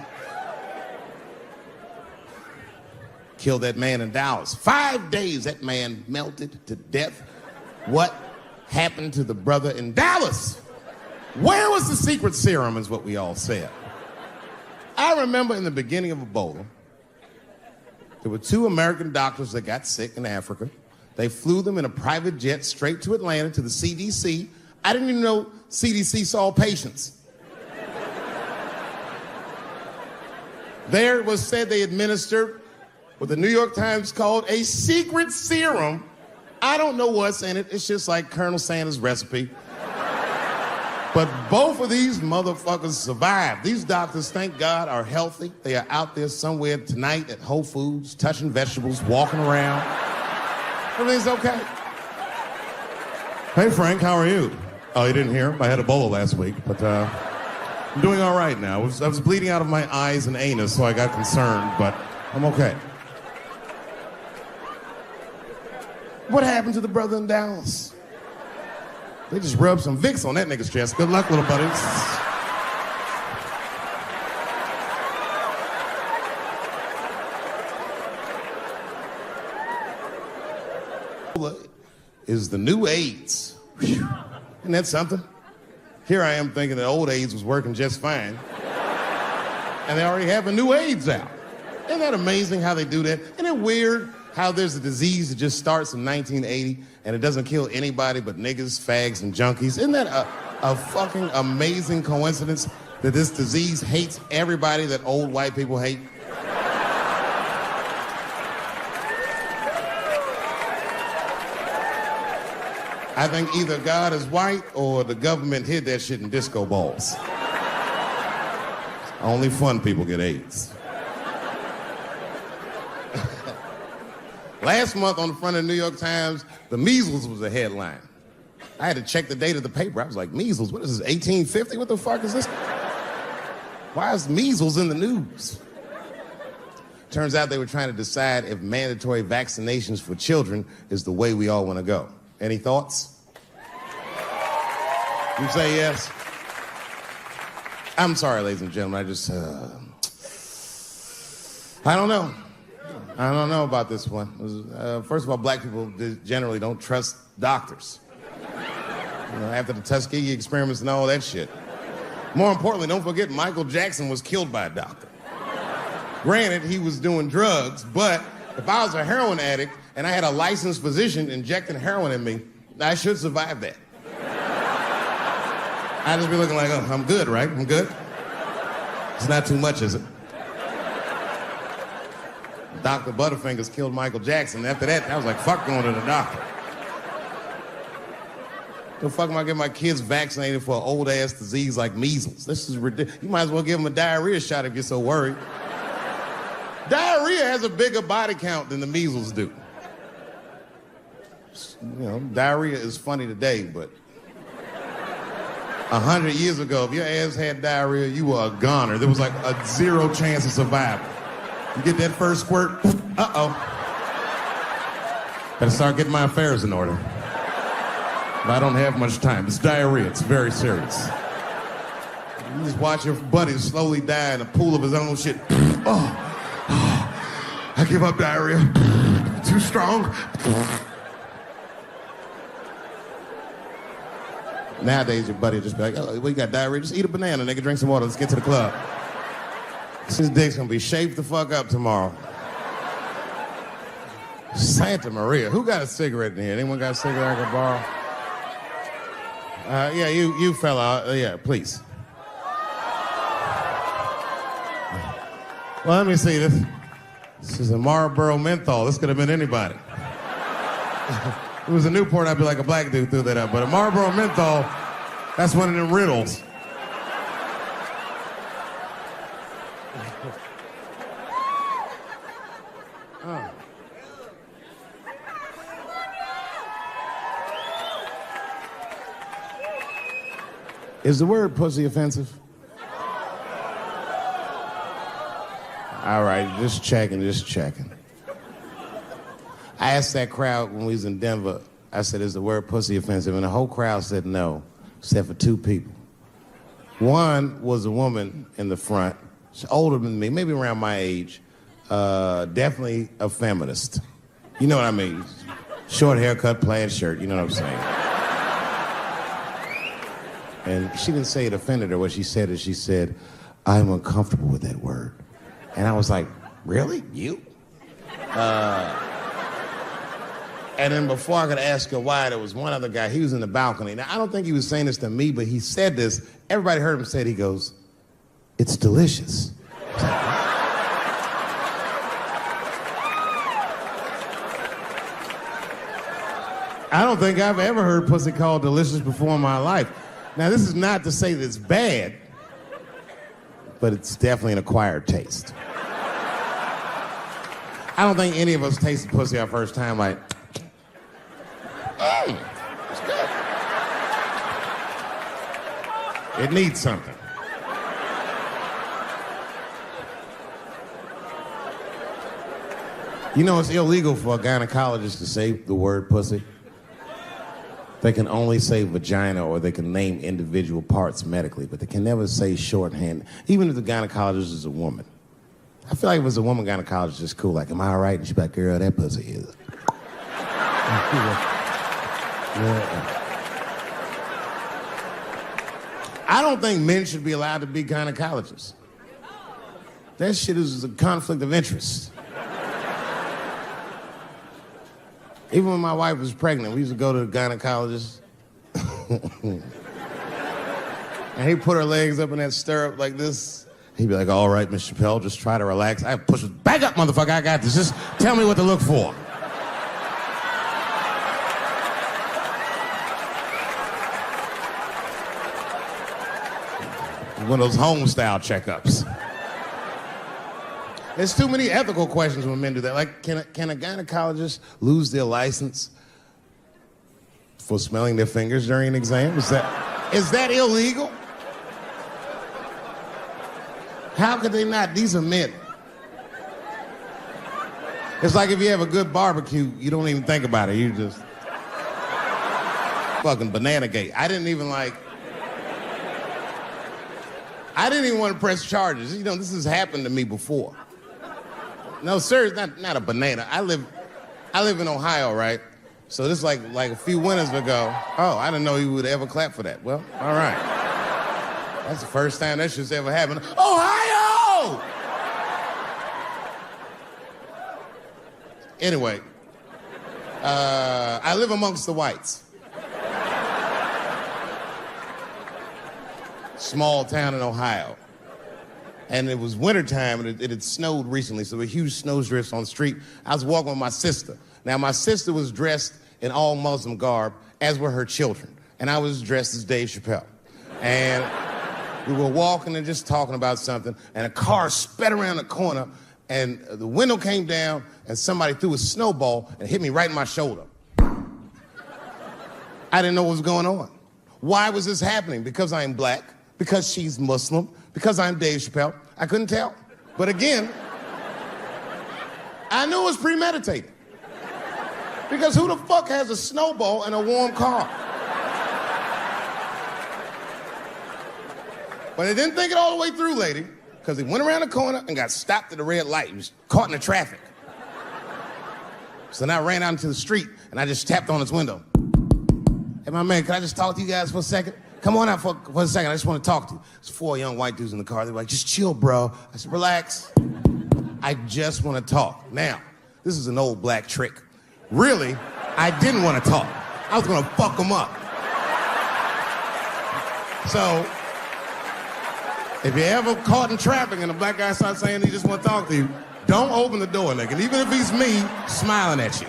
Killed that man in Dallas. 5 days that man melted to death. What happened to the brother in Dallas? Where was the secret serum is what we all said. I remember in the beginning of Ebola, there were 2 American doctors that got sick in Africa. They flew them in a private jet straight to Atlanta to the CDC. I didn't even know CDC saw patients. There it was said they administered what the New York Times called a secret serum. I don't know what's in it. It's just like Colonel Sanders' recipe. But both of these motherfuckers survived. These doctors, thank God, are healthy. They are out there somewhere tonight at Whole Foods, touching vegetables, walking around. Everything's okay. Hey, Frank, how are you? Oh, you didn't hear? I had Ebola last week, but I'm doing all right now. I was bleeding out of my eyes and anus, so I got concerned, but I'm okay. What happened to the brother in Dallas? They just rubbed some Vicks on that nigga's chest. Good luck, little buddies. Is the new AIDS. Whew. Isn't that something? Here I am thinking that old AIDS was working just fine. And they already have a new AIDS out. Isn't that amazing how they do that? Isn't it weird how there's a disease that just starts in 1980 and it doesn't kill anybody but niggas, fags, and junkies? Isn't that a fucking amazing coincidence that this disease hates everybody that old white people hate? I think either God is white or the government hid that shit in disco balls. Only fun people get AIDS. Last month on the front of the New York Times, the measles was a headline. I had to check the date of the paper. I was like, measles, what is this, 1850? What the fuck is this? Why is measles in the news? Turns out they were trying to decide if mandatory vaccinations for children is the way we all want to go. Any thoughts? You say yes? I'm sorry, ladies and gentlemen. I don't know. I don't know about this one. First of all, black people generally don't trust doctors. You know, after the Tuskegee experiments and all that shit. More importantly, don't forget Michael Jackson was killed by a doctor. Granted, he was doing drugs, but if I was a heroin addict and I had a licensed physician injecting heroin in me, I should survive that. I'd just be looking like, oh, I'm good, right? I'm good? It's not too much, is it? Dr. Butterfingers killed Michael Jackson. After that, I was like, fuck going to the doctor. The fuck am I getting my kids vaccinated for an old-ass disease like measles? This is ridiculous. You might as well give them a diarrhea shot if you're so worried. Diarrhea has a bigger body count than the measles do. You know, diarrhea is funny today, but 100 years ago, if your ass had diarrhea, you were a goner. There was like a 0 chance of survival. You get that first squirt, uh-oh. Better start getting my affairs in order. But I don't have much time. It's diarrhea. It's very serious. You just watch your buddy slowly die in a pool of his own shit. Oh, I give up diarrhea. Too strong. Nowadays, your buddy just be like, oh, we got diarrhea. Just eat a banana, nigga. Drink some water. Let's get to the club. His dick's gonna be shaped the fuck up tomorrow. Santa Maria. Who got a cigarette in here? Anyone got a cigarette I can borrow? Yeah, you fella. Yeah, please. Well, let me see this. This is a Marlboro menthol. This could have been anybody. If it was a Newport, I'd be like a black dude threw that up. But a Marlboro menthol, that's one of them riddles. Oh. Is the word pussy offensive? All right, just checking. I asked that crowd when we was in Denver, I said, is the word pussy offensive? And the whole crowd said no, except for 2 people. One was a woman in the front, she's older than me, maybe around my age, definitely a feminist. You know what I mean? Short haircut, plaid shirt, you know what I'm saying? And she didn't say it offended her. What she said is, she said, I'm uncomfortable with that word. And I was like, really? You? And then before I could ask her why, there was one other guy, he was in the balcony. Now, I don't think he was saying this to me, but he said this. Everybody heard him say it. He goes, it's delicious. I don't think I've ever heard pussy called delicious before in my life. Now, this is not to say that it's bad, but it's definitely an acquired taste. I don't think any of us tasted pussy our first time like, hey, it's good. It needs something. You know, it's illegal for a gynecologist to say the word pussy. They can only say vagina, or they can name individual parts medically, but they can never say shorthand, even if the gynecologist is a woman. I feel like if it was a woman gynecologist, it's cool. Like, am I all right? And she'd be like, girl, that pussy is. I don't think men should be allowed to be gynecologists. That shit is a conflict of interest. Even when my wife was pregnant, we used to go to the gynecologist. And he'd put her legs up in that stirrup like this. He'd be like, all right, Miss Chappelle, just try to relax. I push her, back up, motherfucker, I got this. Just tell me what to look for. One of those home-style checkups. There's too many ethical questions when men do that. Like, can a gynecologist lose their license for smelling their fingers during an exam? Is that illegal? How could they not? These are men. It's like if you have a good barbecue, you don't even think about it. You just fucking banana gate. I didn't even want to press charges. You know, this has happened to me before. No, sir, it's not a banana. I live in Ohio, right? So this is like a few winters ago. Oh, I didn't know you would ever clap for that. Well, all right. That's the first time that shit's ever happened. Ohio! Anyway, I live amongst the whites. Small town in Ohio. And it was wintertime, and it had snowed recently, so there were huge snowdrifts on the street. I was walking with my sister. Now, my sister was dressed in all Muslim garb, as were her children. And I was dressed as Dave Chappelle. And we were walking and just talking about something, and a car sped around the corner, and the window came down, and somebody threw a snowball and hit me right in my shoulder. I didn't know what was going on. Why was this happening? Because I'm black, because she's Muslim, because I'm Dave Chappelle. I couldn't tell. But again, I knew it was premeditated. Because who the fuck has a snowball in a warm car? But I didn't think it all the way through, lady, because he went around the corner and got stopped at a red light. He was caught in the traffic. So then I ran out into the street and I just tapped on his window. Hey, my man, can I just talk to you guys for a second? Come on out for a second. I just want to talk to you. There's 4 young white dudes in the car. They were like, just chill, bro. I said, relax. I just want to talk. Now, this is an old black trick. Really, I didn't want to talk. I was going to fuck them up. So, if you're ever caught in traffic and a black guy starts saying he just want to talk to you, don't open the door, nigga. Even if he's me, smiling at you.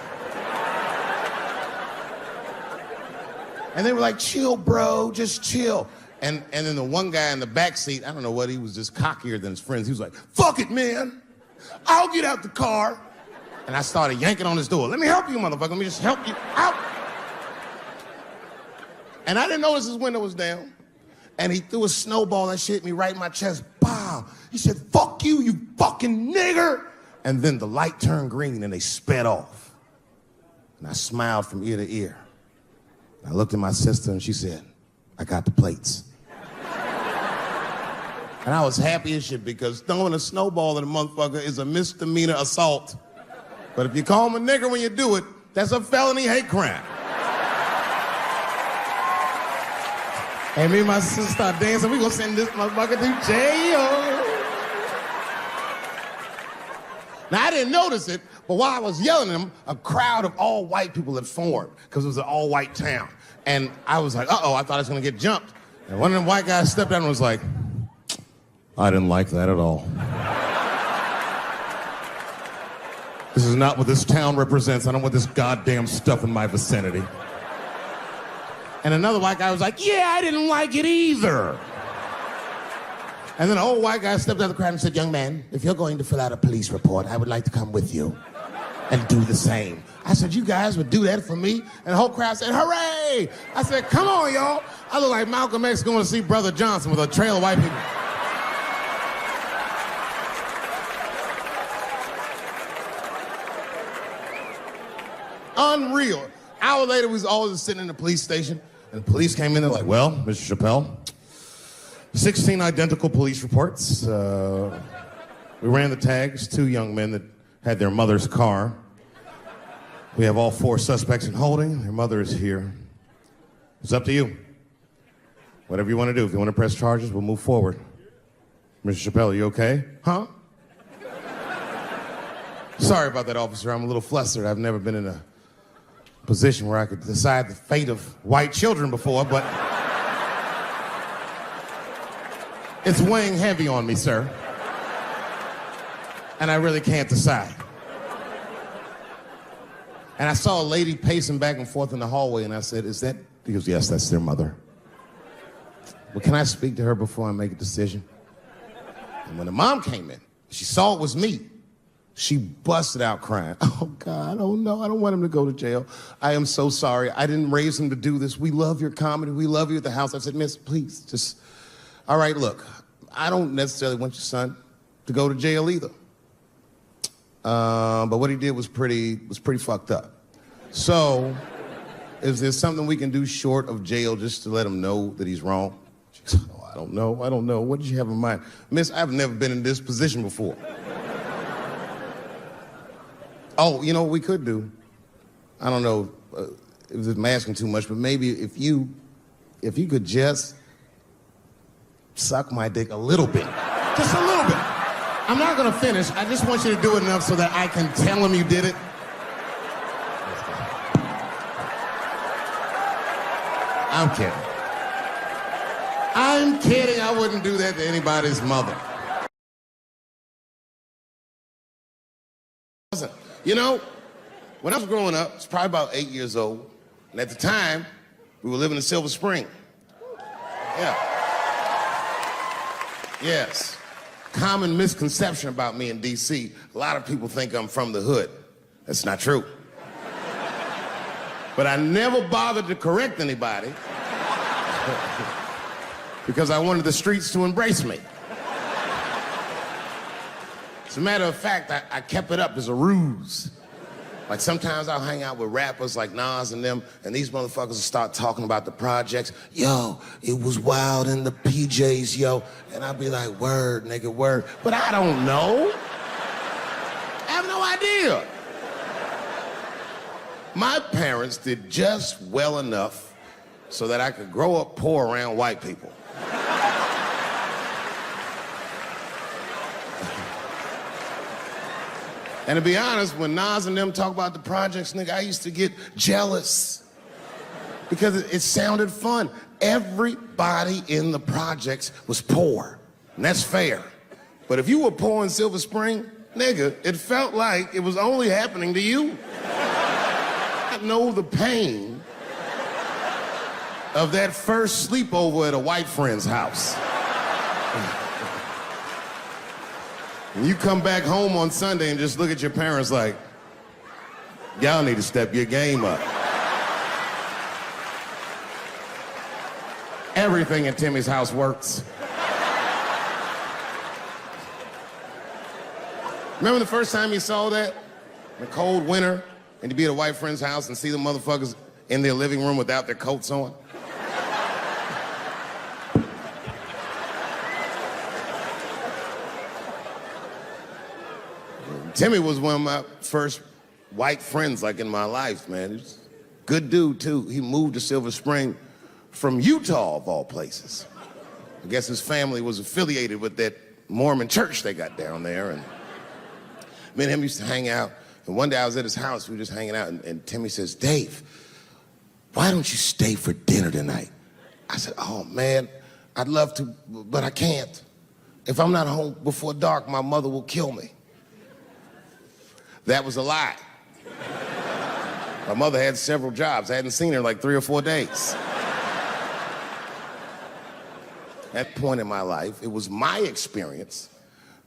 And they were like, chill, bro, just chill. And then the one guy in the back seat, I don't know what, he was just cockier than his friends. He was like, fuck it, man. I'll get out the car. And I started yanking on his door. Let me help you, motherfucker. Let me just help you out. And I didn't notice his window was down. And he threw a snowball that shit hit me right in my chest. Pow. He said, fuck you, you fucking nigger. And then the light turned green and they sped off. And I smiled from ear to ear. I looked at my sister and she said, I got the plates. And I was happy as shit because throwing a snowball at a motherfucker is a misdemeanor assault. But if you call him a nigger when you do it, that's a felony hate crime. And me and my sister start dancing. We gonna send this motherfucker to jail. Now, I didn't notice it, but while I was yelling at him, a crowd of all white people had formed because it was an all-white town. And I was like, uh-oh, I thought I was gonna get jumped. And one of them white guys stepped out and was like, I didn't like that at all. This is not what this town represents. I don't want this goddamn stuff in my vicinity. And another white guy was like, yeah, I didn't like it either. And then an old white guy stepped out of the crowd and said, young man, if you're going to fill out a police report, I would like to come with you and do the same. I said, you guys would do that for me? And the whole crowd said, hooray! I said, come on, y'all. I look like Malcolm X going to see Brother Johnson with a trail of white people. Unreal. Hour later, we was all just sitting in the police station, and the police came in and like, well, Mr. Chappelle, 16 identical police reports. We ran the tags, 2 young men that had their mother's car. We have all 4 suspects in holding. Their mother is here. It's up to you. Whatever you want to do. If you want to press charges, we'll move forward. Mr. Chappelle, are you okay? Huh? Sorry about that, officer. I'm a little flustered. I've never been in a position where I could decide the fate of white children before, but it's weighing heavy on me, sir. And I really can't decide. And I saw a lady pacing back and forth in the hallway, and I said, is that? He goes, yes, that's their mother. Well, can I speak to her before I make a decision? And when the mom came in, she saw it was me. She busted out crying. Oh, God, oh, no, I don't want him to go to jail. I am so sorry. I didn't raise him to do this. We love your comedy. We love you at the house. I said, miss, please, just, all right, look, I don't necessarily want your son to go to jail either. But what he did was pretty fucked up. So, is there something we can do short of jail just to let him know that he's wrong? She goes, oh, I don't know. What did you have in mind? Miss, I've never been in this position before. Oh, you know what we could do? I don't know if it's masking too much, but maybe if you could just suck my dick a little bit. Just a little bit. I'm not gonna finish. I just want you to do it enough so that I can tell him you did it. I'm kidding. I wouldn't do that to anybody's mother. You know, when I was growing up, I was probably about 8 years old, and at the time, we were living in Silver Spring. Yeah. Yes. Common misconception about me in D.C. A lot of people think I'm from the hood. That's not true. But I never bothered to correct anybody because I wanted the streets to embrace me. As a matter of fact, I kept it up as a ruse. Like sometimes I'll hang out with rappers like Nas and them, and these motherfuckers will start talking about the projects. Yo, it was wild in the PJs, yo. And I'll be like, word, nigga, word. But I don't know. I have no idea. My parents did just well enough so that I could grow up poor around white people. And to be honest, when Nas and them talk about the projects, nigga, I used to get jealous because it sounded fun. Everybody in the projects was poor, and that's fair. But if you were poor in Silver Spring, nigga, it felt like it was only happening to you. I know the pain of that first sleepover at a white friend's house. And you come back home on Sunday and just look at your parents like, y'all need to step your game up. Everything in Timmy's house works. Remember the first time you saw that? In a cold winter, and you'd be at a white friend's house and see the motherfuckers in their living room without their coats on? Timmy was one of my first white friends, like, in my life, man. He was a good dude, too. He moved to Silver Spring from Utah, of all places. I guess his family was affiliated with that Mormon church they got down there, and me and him used to hang out. And one day I was at his house, we were just hanging out, and Timmy says, Dave, why don't you stay for dinner tonight? I said, oh, man, I'd love to, but I can't. If I'm not home before dark, my mother will kill me. That was a lie. My mother had several jobs. I hadn't seen her in like 3 or 4 days. At that point in my life, it was my experience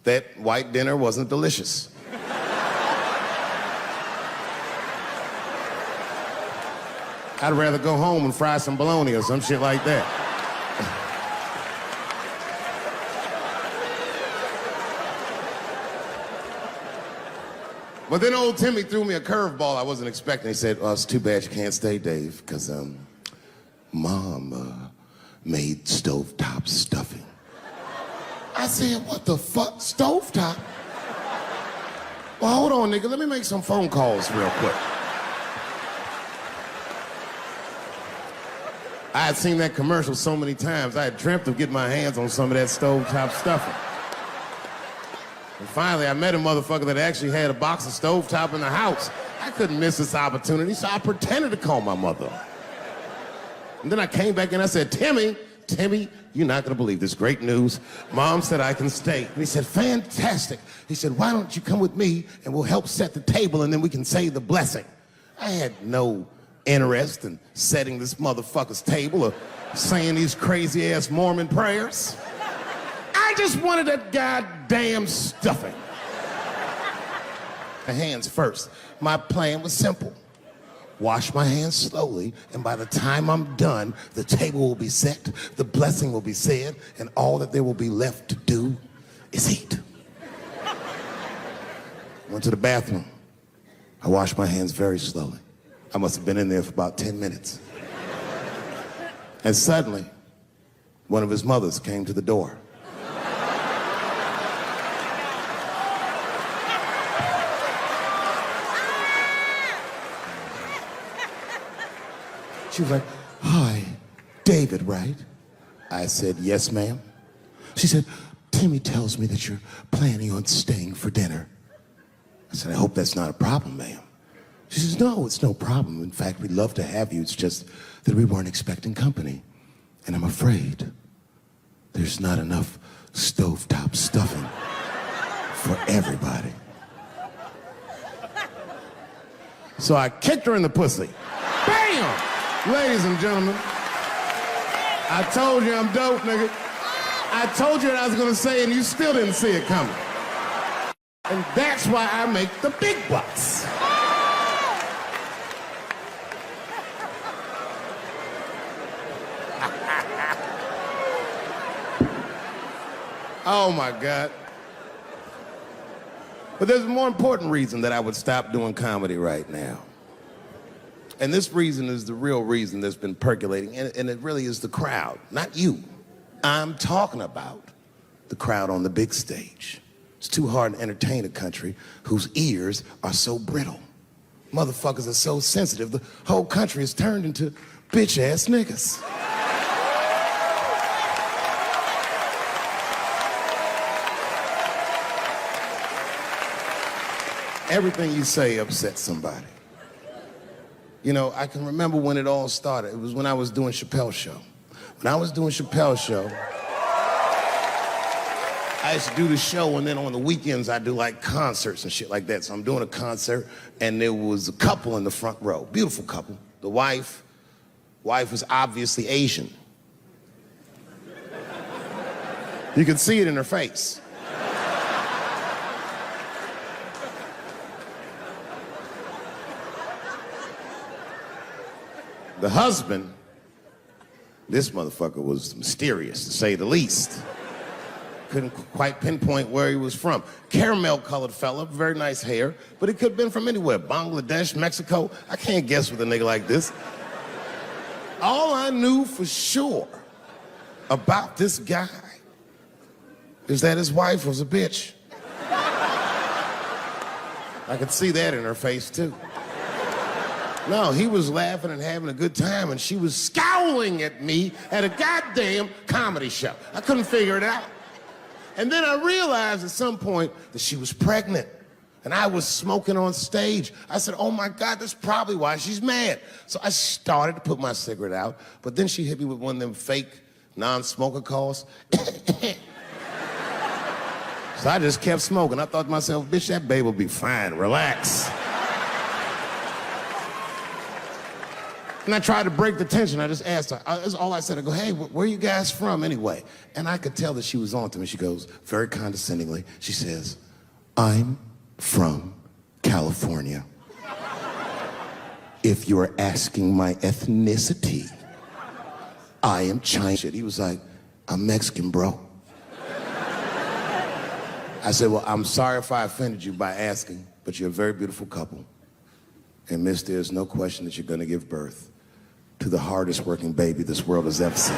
that white dinner wasn't delicious. I'd rather go home and fry some bologna or some shit like that. But then old Timmy threw me a curveball I wasn't expecting. He said, oh, it's too bad you can't stay, Dave, because Mom made stovetop stuffing. I said, what the fuck, stovetop? Well, hold on, nigga, let me make some phone calls real quick. I had seen that commercial so many times, I had dreamt of getting my hands on some of that stovetop stuffing. And finally, I met a motherfucker that actually had a box of stovetop in the house. I couldn't miss this opportunity, so I pretended to call my mother. And then I came back and I said, Timmy, you're not gonna believe this great news. Mom said I can stay. And he said, fantastic. He said, why don't you come with me and we'll help set the table and then we can say the blessing. I had no interest in setting this motherfucker's table or saying these crazy ass Mormon prayers. I just wanted that goddamn stuffing. My hands first. My plan was simple. Wash my hands slowly, and by the time I'm done, the table will be set, the blessing will be said, and all that there will be left to do is eat. Went to the bathroom. I washed my hands very slowly. I must have been in there for about 10 minutes. And suddenly, one of his mothers came to the door. She was like, "Hi, David, right?" I said, "Yes, ma'am." She said, "Timmy tells me that you're planning on staying for dinner." I said, "I hope that's not a problem, ma'am." She says, "No, it's no problem. In fact, we'd love to have you. It's just that we weren't expecting company. And I'm afraid there's not enough stovetop stuffing for everybody." So I kicked her in the pussy. Bam! Ladies and gentlemen, I told you I'm dope, nigga. I told you what I was gonna say and you still didn't see it coming. And that's why I make the big bucks. Oh my God. But there's a more important reason that I would stop doing comedy right now. And this reason is the real reason that's been percolating, and it really is the crowd, not you. I'm talking about the crowd on the big stage. It's too hard to entertain a country whose ears are so brittle. Motherfuckers are so sensitive, the whole country is turned into bitch-ass niggas. Everything you say upsets somebody. You know, I can remember when it all started. It was when I was doing Chappelle show. When I was doing Chappelle show, I used to do the show, and then on the weekends I do like concerts and shit like that. So I'm doing a concert, and there was a couple in the front row, beautiful couple. The wife was obviously Asian. You could see it in her face. The husband, this motherfucker was mysterious, to say the least. Couldn't quite pinpoint where he was from. Caramel-colored fella, very nice hair, but he could have been from anywhere. Bangladesh, Mexico. I can't guess with a nigga like this. All I knew for sure about this guy is that his wife was a bitch. I could see that in her face, too. No, he was laughing and having a good time, and she was scowling at me at a goddamn comedy show. I couldn't figure it out. And then I realized at some point that she was pregnant, and I was smoking on stage. I said, "Oh my God, that's probably why she's mad." So I started to put my cigarette out, but then she hit me with one of them fake non-smoker calls. So I just kept smoking. I thought to myself, bitch, that baby will be fine, relax. And I tried to break the tension. I just asked her. That's all I said. I go, "Hey, where are you guys from anyway?" And I could tell that she was on to me. She goes, very condescendingly, she says, "I'm from California. If you're asking my ethnicity, I am Chinese." He was like, "I'm Mexican, bro." I said, "Well, I'm sorry if I offended you by asking, but you're a very beautiful couple. And miss, there's no question that you're gonna give birth to the hardest working baby this world has ever seen."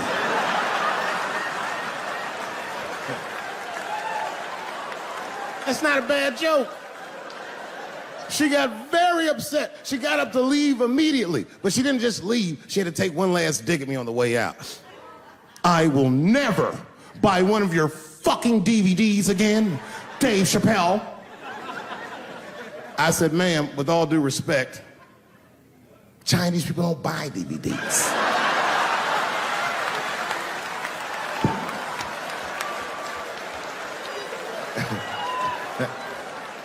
That's not a bad joke. She got very upset. She got up to leave immediately, but she didn't just leave. She had to take one last dig at me on the way out. "I will never buy one of your fucking DVDs again, Dave Chappelle." I said, "Ma'am, with all due respect, Chinese people don't buy DVDs."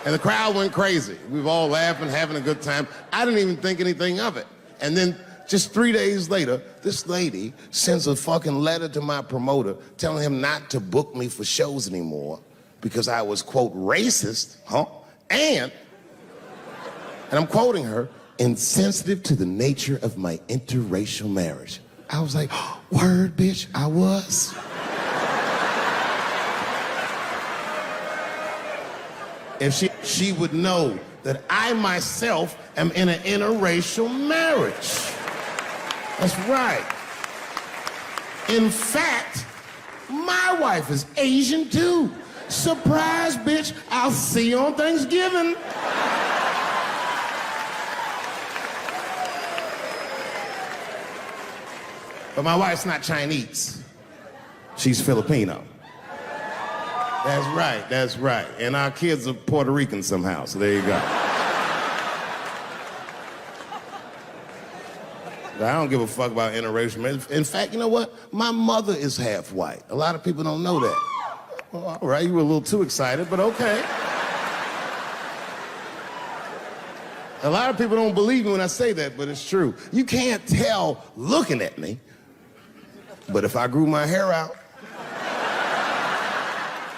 And the crowd went crazy. We were all laughing, having a good time. I didn't even think anything of it. And then just 3 days later, this lady sends a fucking letter to my promoter telling him not to book me for shows anymore because I was, quote, racist, and and I'm quoting her, insensitive to the nature of my interracial marriage. I was like, word, bitch, I was. If she would know that I myself am in an interracial marriage. That's right. In fact, my wife is Asian too. Surprise, bitch, I'll see you on Thanksgiving. But my wife's not Chinese. She's Filipino. That's right. And our kids are Puerto Rican somehow, so there you go. I don't give a fuck about interracial marriage. In fact, you know what? My mother is half white. A lot of people don't know that. Well, all right, you were a little too excited, but okay. A lot of people don't believe me when I say that, but it's true. You can't tell looking at me, but if I grew my hair out,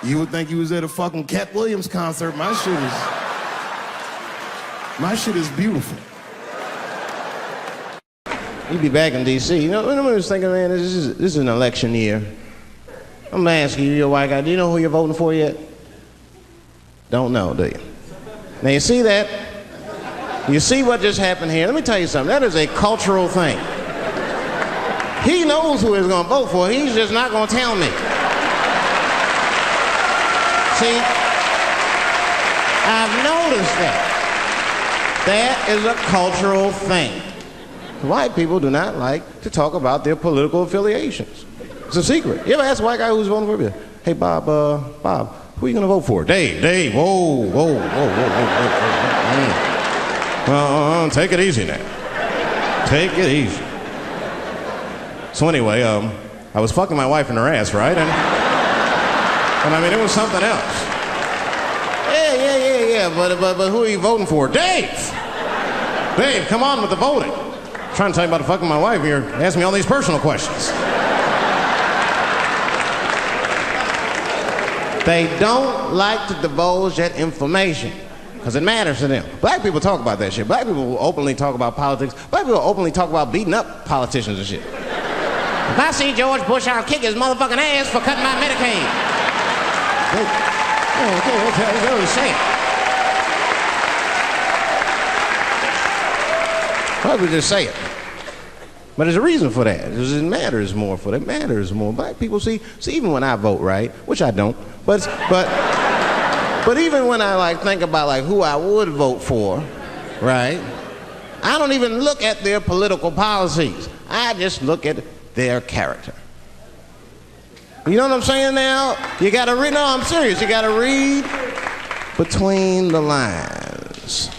you would think you was at a fucking Cat Williams concert. My shit is beautiful.
You be back in D.C. You know, I was thinking, man, this is an election year. I'm gonna ask you, you're a white guy, do you know who you're voting for yet? Don't know, do you? Now you see that? You see what just happened here? Let me tell you something, that is a cultural thing. He knows who he's gonna vote for, he's just not gonna tell me. See, I've noticed that. That is a cultural thing. White people do not like to talk about their political affiliations. It's a secret. You ever ask a white guy who's voting for you? Hey, Bob, who are you gonna vote for? Dave, whoa. Well, take it easy now. Take it easy. So anyway, I was fucking my wife in her ass, right? And I mean, it was something else. Yeah, but who are you voting for? Dave, come on with the voting. I'm trying to tell you about fucking my wife, you're asking me all these personal questions. They don't like to divulge that information because it matters to them. Black people talk about that shit. Black people will openly talk about politics. Black people will openly talk about beating up politicians and shit. If I see George Bush, I'll kick his motherfucking ass for cutting my Medicaid. They don't say it. Black people just say it. But there's a reason for that. It matters more for that. It matters more. Black people see even when I vote, right? Which I don't. But even when I think about who I would vote for, right? I don't even look at their political policies. I just look at their character. You know what I'm saying now? You gotta read, no, I'm serious. You gotta read between the lines.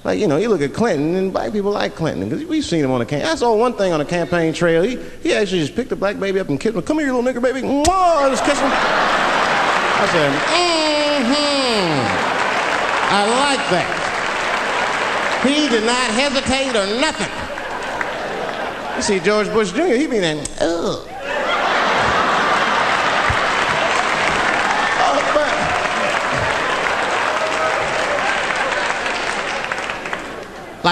Like, you know, you look at Clinton, and black people like Clinton, because we've seen him on the campaign. I saw one thing on the campaign trail. He actually just picked a black baby up and kissed him. Come here, you little nigger baby. Mwah! Just kiss him. I said, I like that. He did not hesitate or nothing. You see George Bush Jr., he be there, ugh.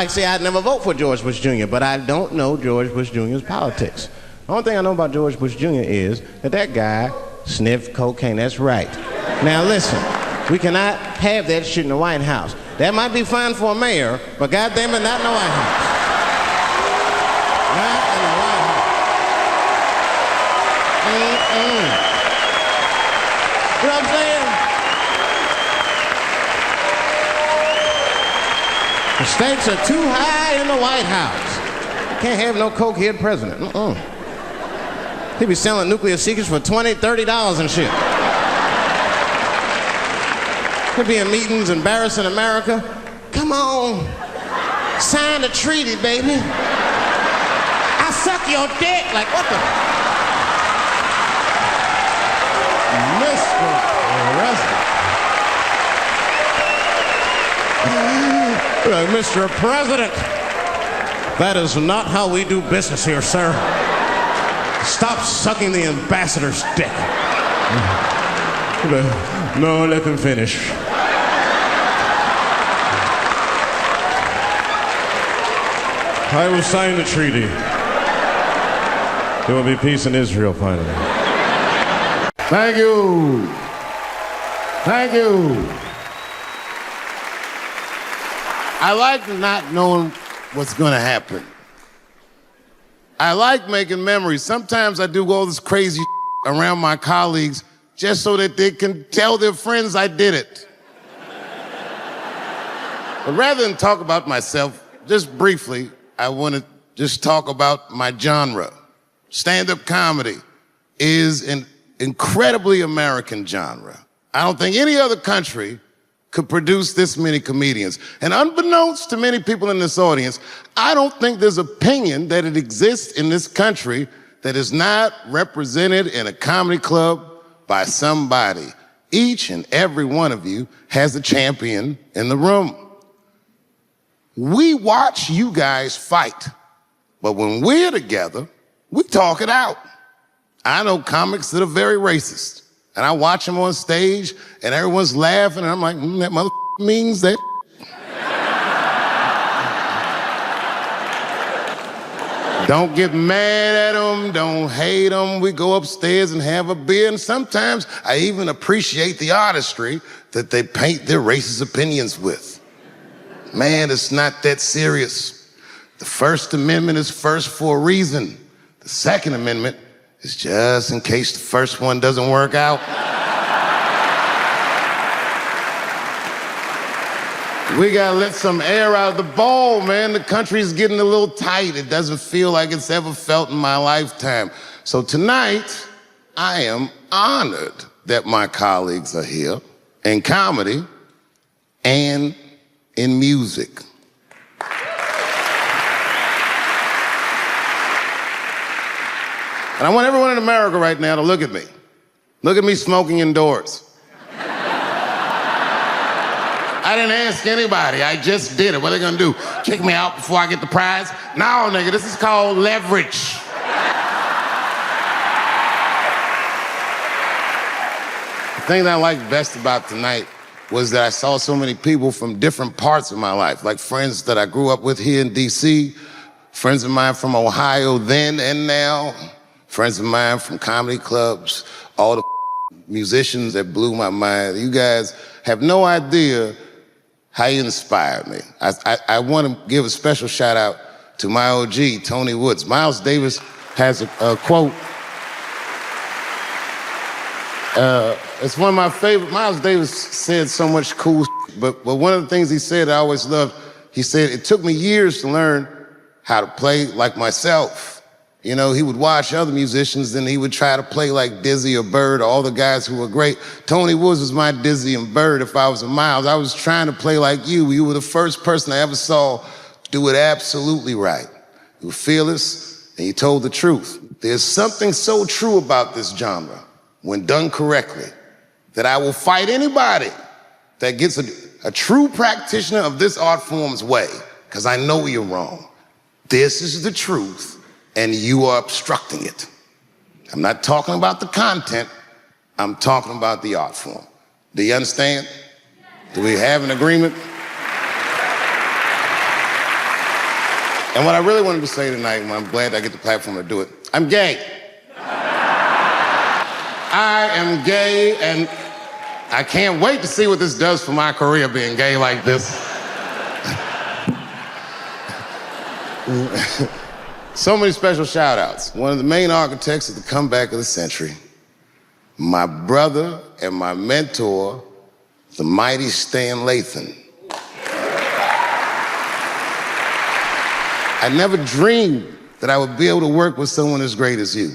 See, I'd never vote for George Bush Jr., but I don't know George Bush Jr.'s politics. The only thing I know about George Bush Jr. is that guy sniffed cocaine. That's right. Now listen, we cannot have that shit in the White House. That might be fine for a mayor, but goddamn it, not in the White House. Not in the White House. You know what I'm saying? The stakes are too high in the White House. Can't have no cokehead president. He'd be selling nuclear secrets for $20, $30 and shit. He'd be in meetings embarrassing America. Come on, sign the treaty, baby. I suck your dick. Like, what the? Mr. President. Mr. President, that is not how we do business here, sir. Stop sucking the ambassador's dick. No, let him finish.
I will sign the treaty. There will be peace in Israel finally.
Thank you. Thank you. I like not knowing what's going to happen. I like making memories. Sometimes I do all this crazy around my colleagues just so that they can tell their friends I did it. But rather than talk about myself, just briefly, I want to just talk about my genre. Stand-up comedy is an incredibly American genre. I don't think any other country could produce this many comedians. And unbeknownst to many people in this audience, I don't think there's opinion that it exists in this country that is not represented in a comedy club by somebody. Each and every one of you has a champion in the room. We watch you guys fight, but when we're together, we talk it out. I know comics that are very racist, and I watch them on stage, and everyone's laughing, and I'm like, that mother means that. Don't get mad at them, don't hate them. We go upstairs and have a beer, and sometimes I even appreciate the artistry that they paint their racist opinions with. Man, it's not that serious. The First Amendment is first for a reason. The Second Amendment is just in case the first one doesn't work out. We gotta let some air out of the ball, man. The country's getting a little tight. It doesn't feel like it's ever felt in my lifetime. So tonight, I am honored that my colleagues are here in comedy and in music. And I want everyone in America right now to look at me. Look at me smoking indoors. I didn't ask anybody, I just did it. What are they gonna do? Kick me out before I get the prize? No, nigga, this is called leverage. The thing that I liked best about tonight was that I saw so many people from different parts of my life, like friends that I grew up with here in DC, friends of mine from Ohio then and now, friends of mine from comedy clubs, all the musicians that blew my mind. You guys have no idea how you inspired me. I want to give a special shout out to my OG, Tony Woods. Miles Davis has a quote. It's one of my favorite. Miles Davis said so much cool shit, but one of the things he said I always loved, he said, it took me years to learn how to play like myself. You know, he would watch other musicians and he would try to play like Dizzy or Bird, or all the guys who were great. Tony Woods was my Dizzy and Bird if I was a Miles. I was trying to play like you. You were the first person I ever saw do it absolutely right. You were fearless and you told the truth. There's something so true about this genre, when done correctly, that I will fight anybody that gets a true practitioner of this art form's way, because I know you're wrong. This is the truth, and you are obstructing it. I'm not talking about the content, I'm talking about the art form. Do you understand? Do we have an agreement? And what I really wanted to say tonight, and I'm glad I get the platform to do it, I'm gay. I am gay, and I can't wait to see what this does for my career, being gay like this. So many special shout outs. One of the main architects of the comeback of the century, my brother and my mentor, the mighty Stan Lathan. I never dreamed that I would be able to work with someone as great as you.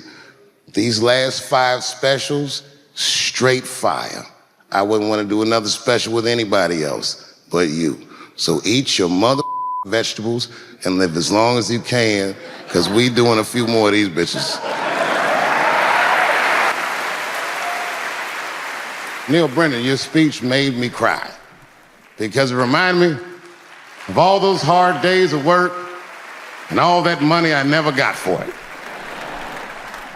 These last 5 specials, straight fire. I wouldn't want to do another special with anybody else but you. So eat your mother vegetables and live as long as you can, because we doing a few more of these bitches. Neil Brennan, your speech made me cry, because it reminded me of all those hard days of work and all that money I never got for it.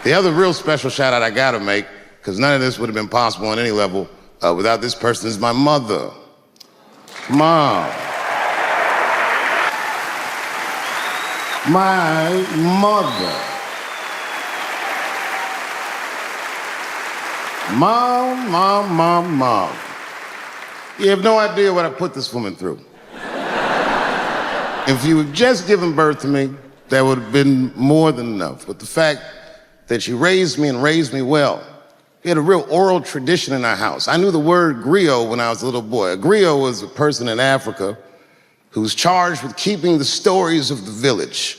The other real special shout out I gotta make, because none of this would have been possible on any level without this person, is my mother. Mom. My mother. Mom. You have no idea what I put this woman through. If you had just given birth to me, that would have been more than enough. But the fact that she raised me and raised me well, we had a real oral tradition in our house. I knew the word griot when I was a little boy. A griot was a person in Africa who's charged with keeping the stories of the village.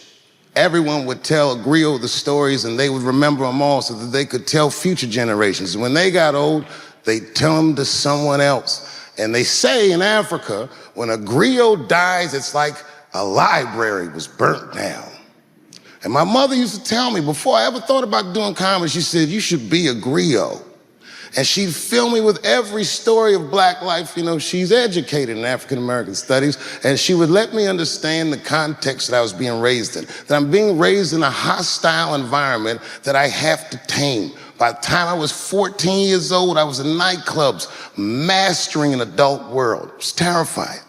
Everyone would tell a griot the stories and they would remember them all so that they could tell future generations. And when they got old, they'd tell them to someone else. And they say in Africa, when a griot dies, it's like a library was burnt down. And my mother used to tell me, before I ever thought about doing comedy, she said, you should be a griot. And she'd fill me with every story of black life. You know, she's educated in African-American studies, and she would let me understand the context that I was being raised in, that I'm being raised in a hostile environment that I have to tame. By the time I was 14 years old, I was in nightclubs, mastering an adult world. It was terrifying.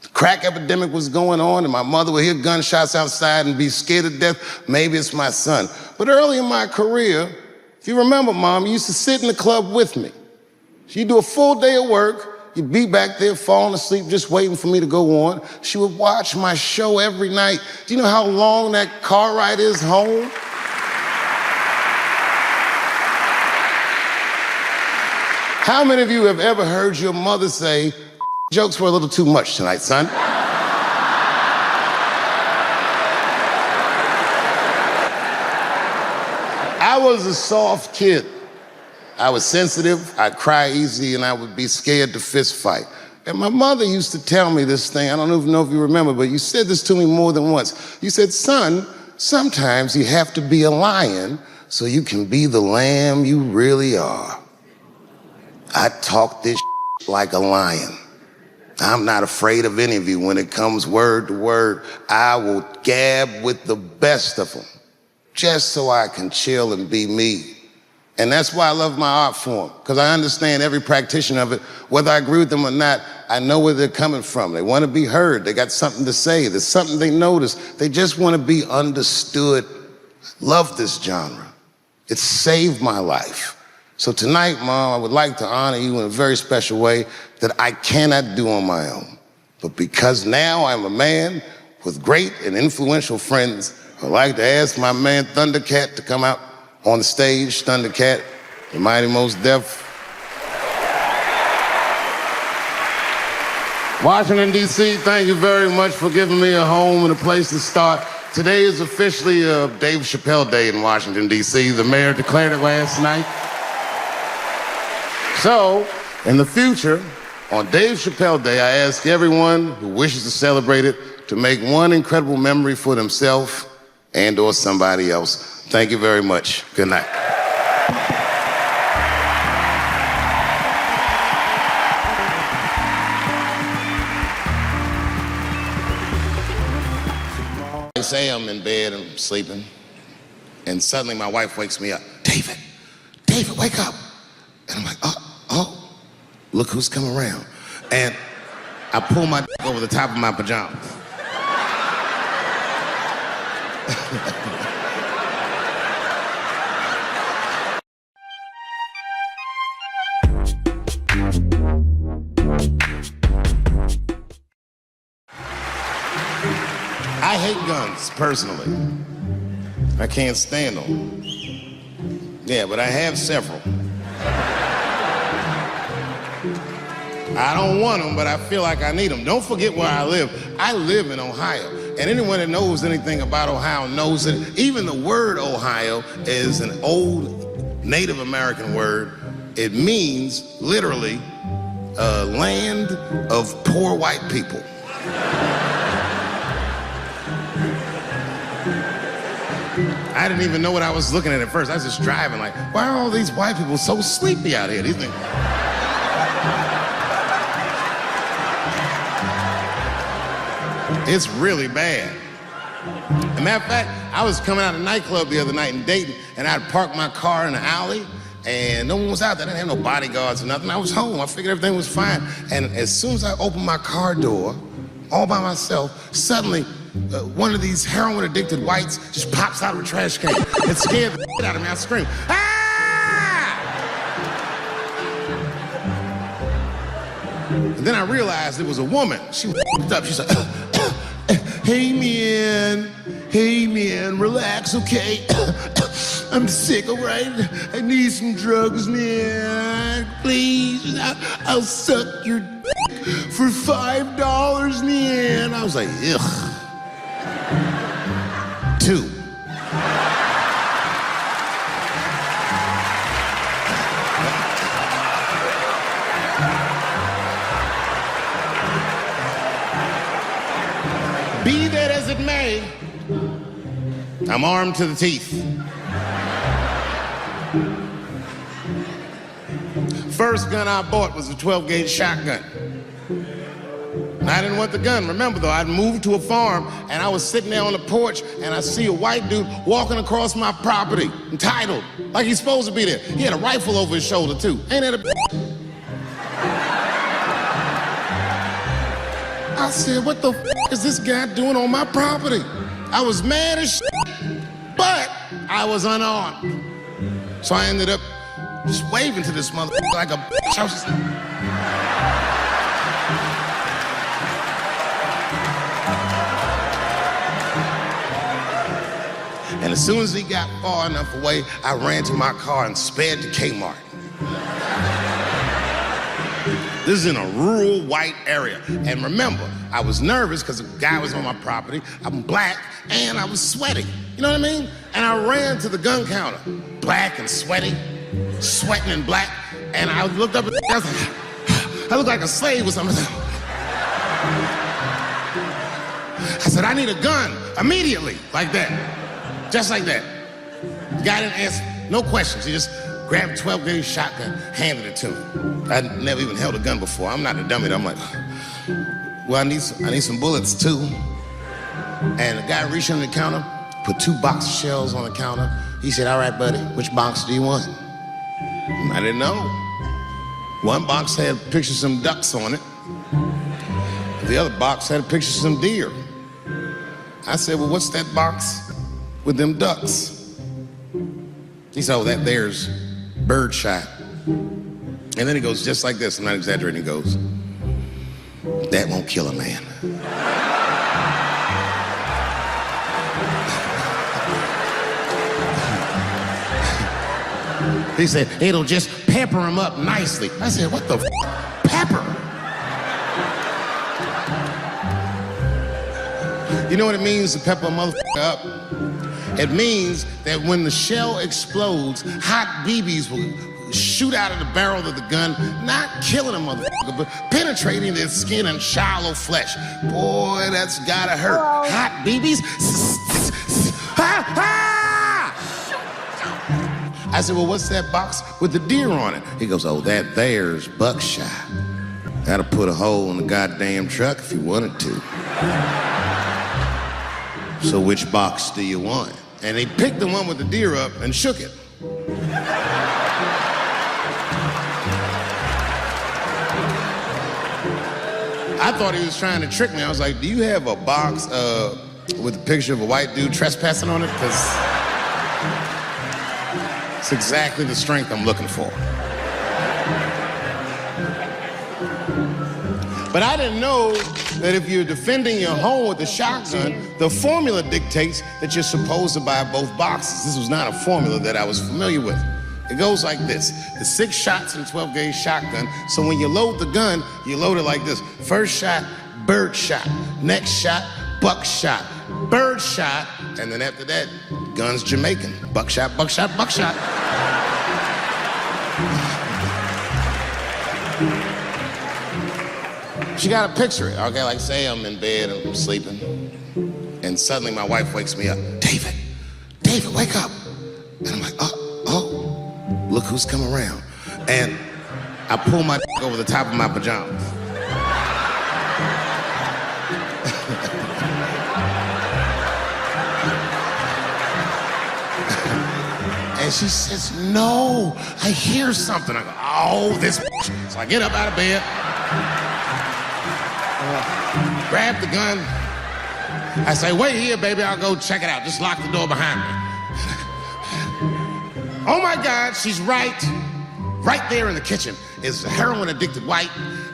The crack epidemic was going on, and my mother would hear gunshots outside and be scared to death. Maybe it's my son. But early in my career, if you remember, Mom, you used to sit in the club with me. She'd do a full day of work. You'd be back there falling asleep, just waiting for me to go on. She would watch my show every night. Do you know how long that car ride is home? How many of you have ever heard your mother say, jokes were a little too much tonight, son? I was a soft kid. I was sensitive, I'd cry easy, and I would be scared to fist fight. And my mother used to tell me this thing, I don't even know if you remember, but you said this to me more than once. You said, son, sometimes you have to be a lion so you can be the lamb you really are. I talk this like a lion. I'm not afraid of any of you. When it comes word to word, I will gab with the best of them, just so I can chill and be me. And that's why I love my art form, because I understand every practitioner of it. Whether I agree with them or not, I know where they're coming from. They want to be heard. They got something to say. There's something they notice. They just want to be understood. Love this genre. It saved my life. So tonight, Mom, I would like to honor you in a very special way that I cannot do on my own. But because now I'm a man with great and influential friends, I'd like to ask my man Thundercat to come out on the stage. Thundercat, the Mighty Most Def. Washington, D.C., thank you very much for giving me a home and a place to start. Today is officially Dave Chappelle Day in Washington, D.C. The mayor declared it last night. So, in the future, on Dave Chappelle Day, I ask everyone who wishes to celebrate it to make one incredible memory for themselves and or somebody else. Thank you very much. Good night. I say I'm in bed and sleeping, and suddenly my wife wakes me up. David, wake up. And I'm like, oh, look who's come around. And I pull my dick over the top of my pajamas. I hate guns, personally. I can't stand them. Yeah, but I have several. I don't want them, but I feel like I need them. Don't forget where I live. I live in Ohio. And anyone that knows anything about Ohio knows that even the word Ohio is an old Native American word. It means, literally, a land of poor white people. I didn't even know what I was looking at first. I was just driving like, why are all these white people so sleepy out here? These things. It's really bad. As a matter of fact, I was coming out of a nightclub the other night in Dayton, and I'd parked my car in the alley, and no one was out there. I didn't have no bodyguards or nothing. I was home. I figured everything was fine. And as soon as I opened my car door, all by myself, suddenly one of these heroin-addicted whites just pops out of a trash can. It scared the shit out of me. I screamed, ah! And then I realized it was a woman. She f***ed up. She's like, hey man, relax, okay? I'm sick, all right? I need some drugs, man. Please, I'll suck your dick for $5, man. I was like, ugh. 2. Be that as it may, I'm armed to the teeth. First gun I bought was a 12-gauge shotgun. And I didn't want the gun. Remember, though, I'd moved to a farm, and I was sitting there on the porch, and I see a white dude walking across my property, entitled, like he's supposed to be there. He had a rifle over his shoulder, too. Ain't that a I said, what the is this guy doing on my property? I was mad as shit, but I was unarmed. So I ended up just waving to this motherfucker like a bitch. I was just... And as soon as he got far enough away, I ran to my car and sped to Kmart. This is in a rural white area. And remember, I was nervous because the guy was on my property, I'm black, and I was sweaty. You know what I mean? And I ran to the gun counter, black and sweaty, sweating and black, and I looked up at the guy, I was like, I looked like a slave or something. I said, I need a gun immediately, like that, just like that. The guy didn't ask no questions. He just grabbed a 12-gauge shotgun, handed it to me. I'd never even held a gun before. I'm not a dummy. I'm like, well, I need some bullets too. And the guy reached under the counter, put 2 box of shells on the counter. He said, all right, buddy, which box do you want? And I didn't know. One box had pictures of some ducks on it. The other box had a picture of some deer. I said, well, what's that box with them ducks? He said, oh, that there's birdshot. And then he goes just like this, I'm not exaggerating, he goes, that won't kill a man. He said, it'll just pepper him up nicely. I said, what the f***? Pepper? You know what it means to pepper a motherfucker up? It means that when the shell explodes, hot BBs will shoot out of the barrel of the gun, not killing a motherfucker, but penetrating their skin and shallow flesh. Boy, that's gotta hurt. Hot BBs? I said, well, what's that box with the deer on it? He goes, oh, that there's buckshot. That'll put a hole in the goddamn truck if you wanted to. So which box do you want? And he picked the one with the deer up and shook it. I thought he was trying to trick me. I was like, do you have a box with a picture of a white dude trespassing on it? Because it's exactly the strength I'm looking for. But I didn't know that if you're defending your home with a shotgun, the formula dictates that you're supposed to buy both boxes. This was not a formula that I was familiar with. It goes like this. The 6 shots in a 12-gauge shotgun, so when you load the gun, you load it like this. First shot, bird shot. Next shot, buck shot. Bird shot, and then after that, gun's Jamaican. Buckshot, buckshot, buckshot. She got to picture it. Okay, like say I'm in bed and I'm sleeping, and suddenly my wife wakes me up. David, wake up. And I'm like, oh, look who's come around. And I pull my over the top of my pajamas. And she says, no, I hear something. I go, oh, this bitch. So I get up out of bed, grab the gun, I say, wait here, baby, I'll go check it out. Just lock the door behind me. Oh my God, she's right there in the kitchen is a heroin-addicted white,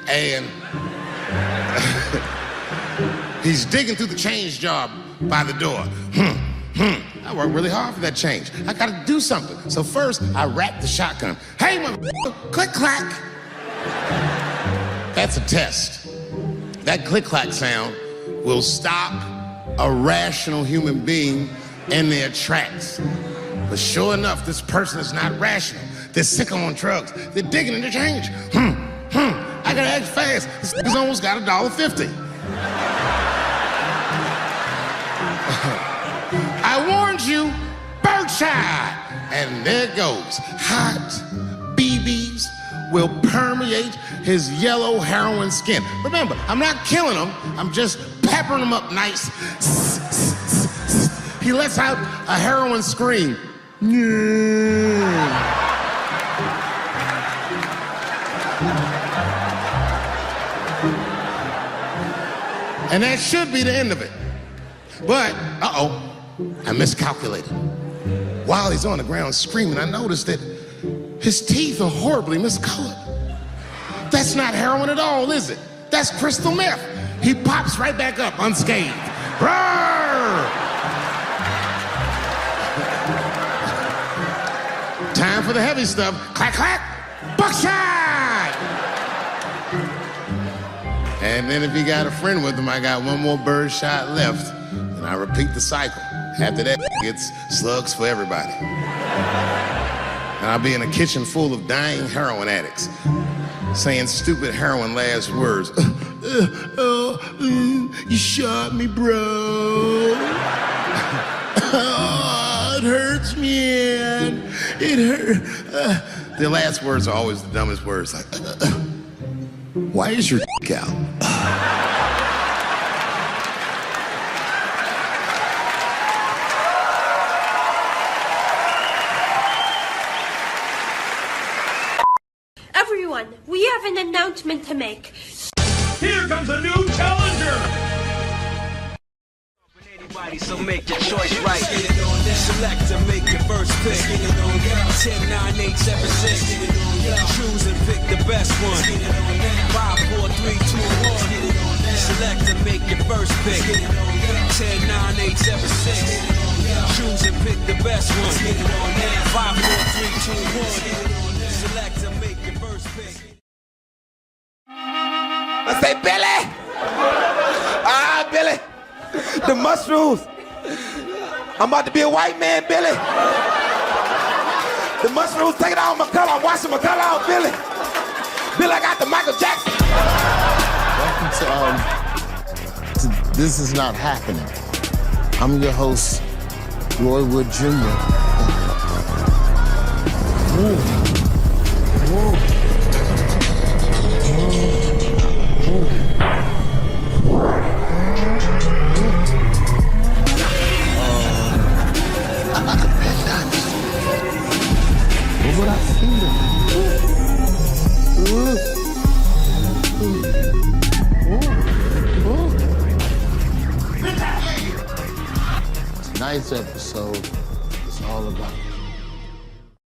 and he's digging through the change jar by the door. I worked really hard for that change. I gotta do something. So first, I wrapped the shotgun. Hey, click, clack. That's a test. That click, clack sound will stop a rational human being in their tracks. But sure enough, this person is not rational. They're sick on drugs. They're digging in the change. I gotta act fast. This nigga's almost got $1.50. I warned you, birdshot. And there it goes. Hot BBs will permeate his yellow heroin skin. Remember, I'm not killing him. I'm just peppering him up nice. He lets out a heroin scream. And that should be the end of it. But, I miscalculated. While he's on the ground screaming, I noticed that his teeth are horribly miscolored. That's not heroin at all, is it? That's crystal meth. He pops right back up unscathed. Roar! Time for the heavy stuff. Clack, clack, buckshot! And then if you got a friend with him, I got one more bird shot left, and I repeat the cycle. After that, it's slugs for everybody. And I'll be in a kitchen full of dying heroin addicts, saying stupid heroin last words. You shot me, bro. Oh, it hurts me, man. It hurt. The last words are always the dumbest words, like, why is your out?
Everyone, we have an announcement to make.
Here comes a new challenger!
So make your choice right. Select to make your first pick. 10, 9, 8, 7, 6. Choose and pick the best one. 5, 4, 3, 2, 1. Select to make your first pick. 10, 9, 8, 7, 6. Choose and pick the best one. 5, 4, 3, 2, 1. Select to make your first pick.
I say, Billy! Ah, Billy! The mushrooms! I'm about to be a white man, Billy! The mushrooms taking out my color. I'm washing my color out, Billy! Billy, I got the Michael Jackson!
Welcome to This Is Not Happening. I'm your host, Roy Wood Jr. Tonight's episode is all about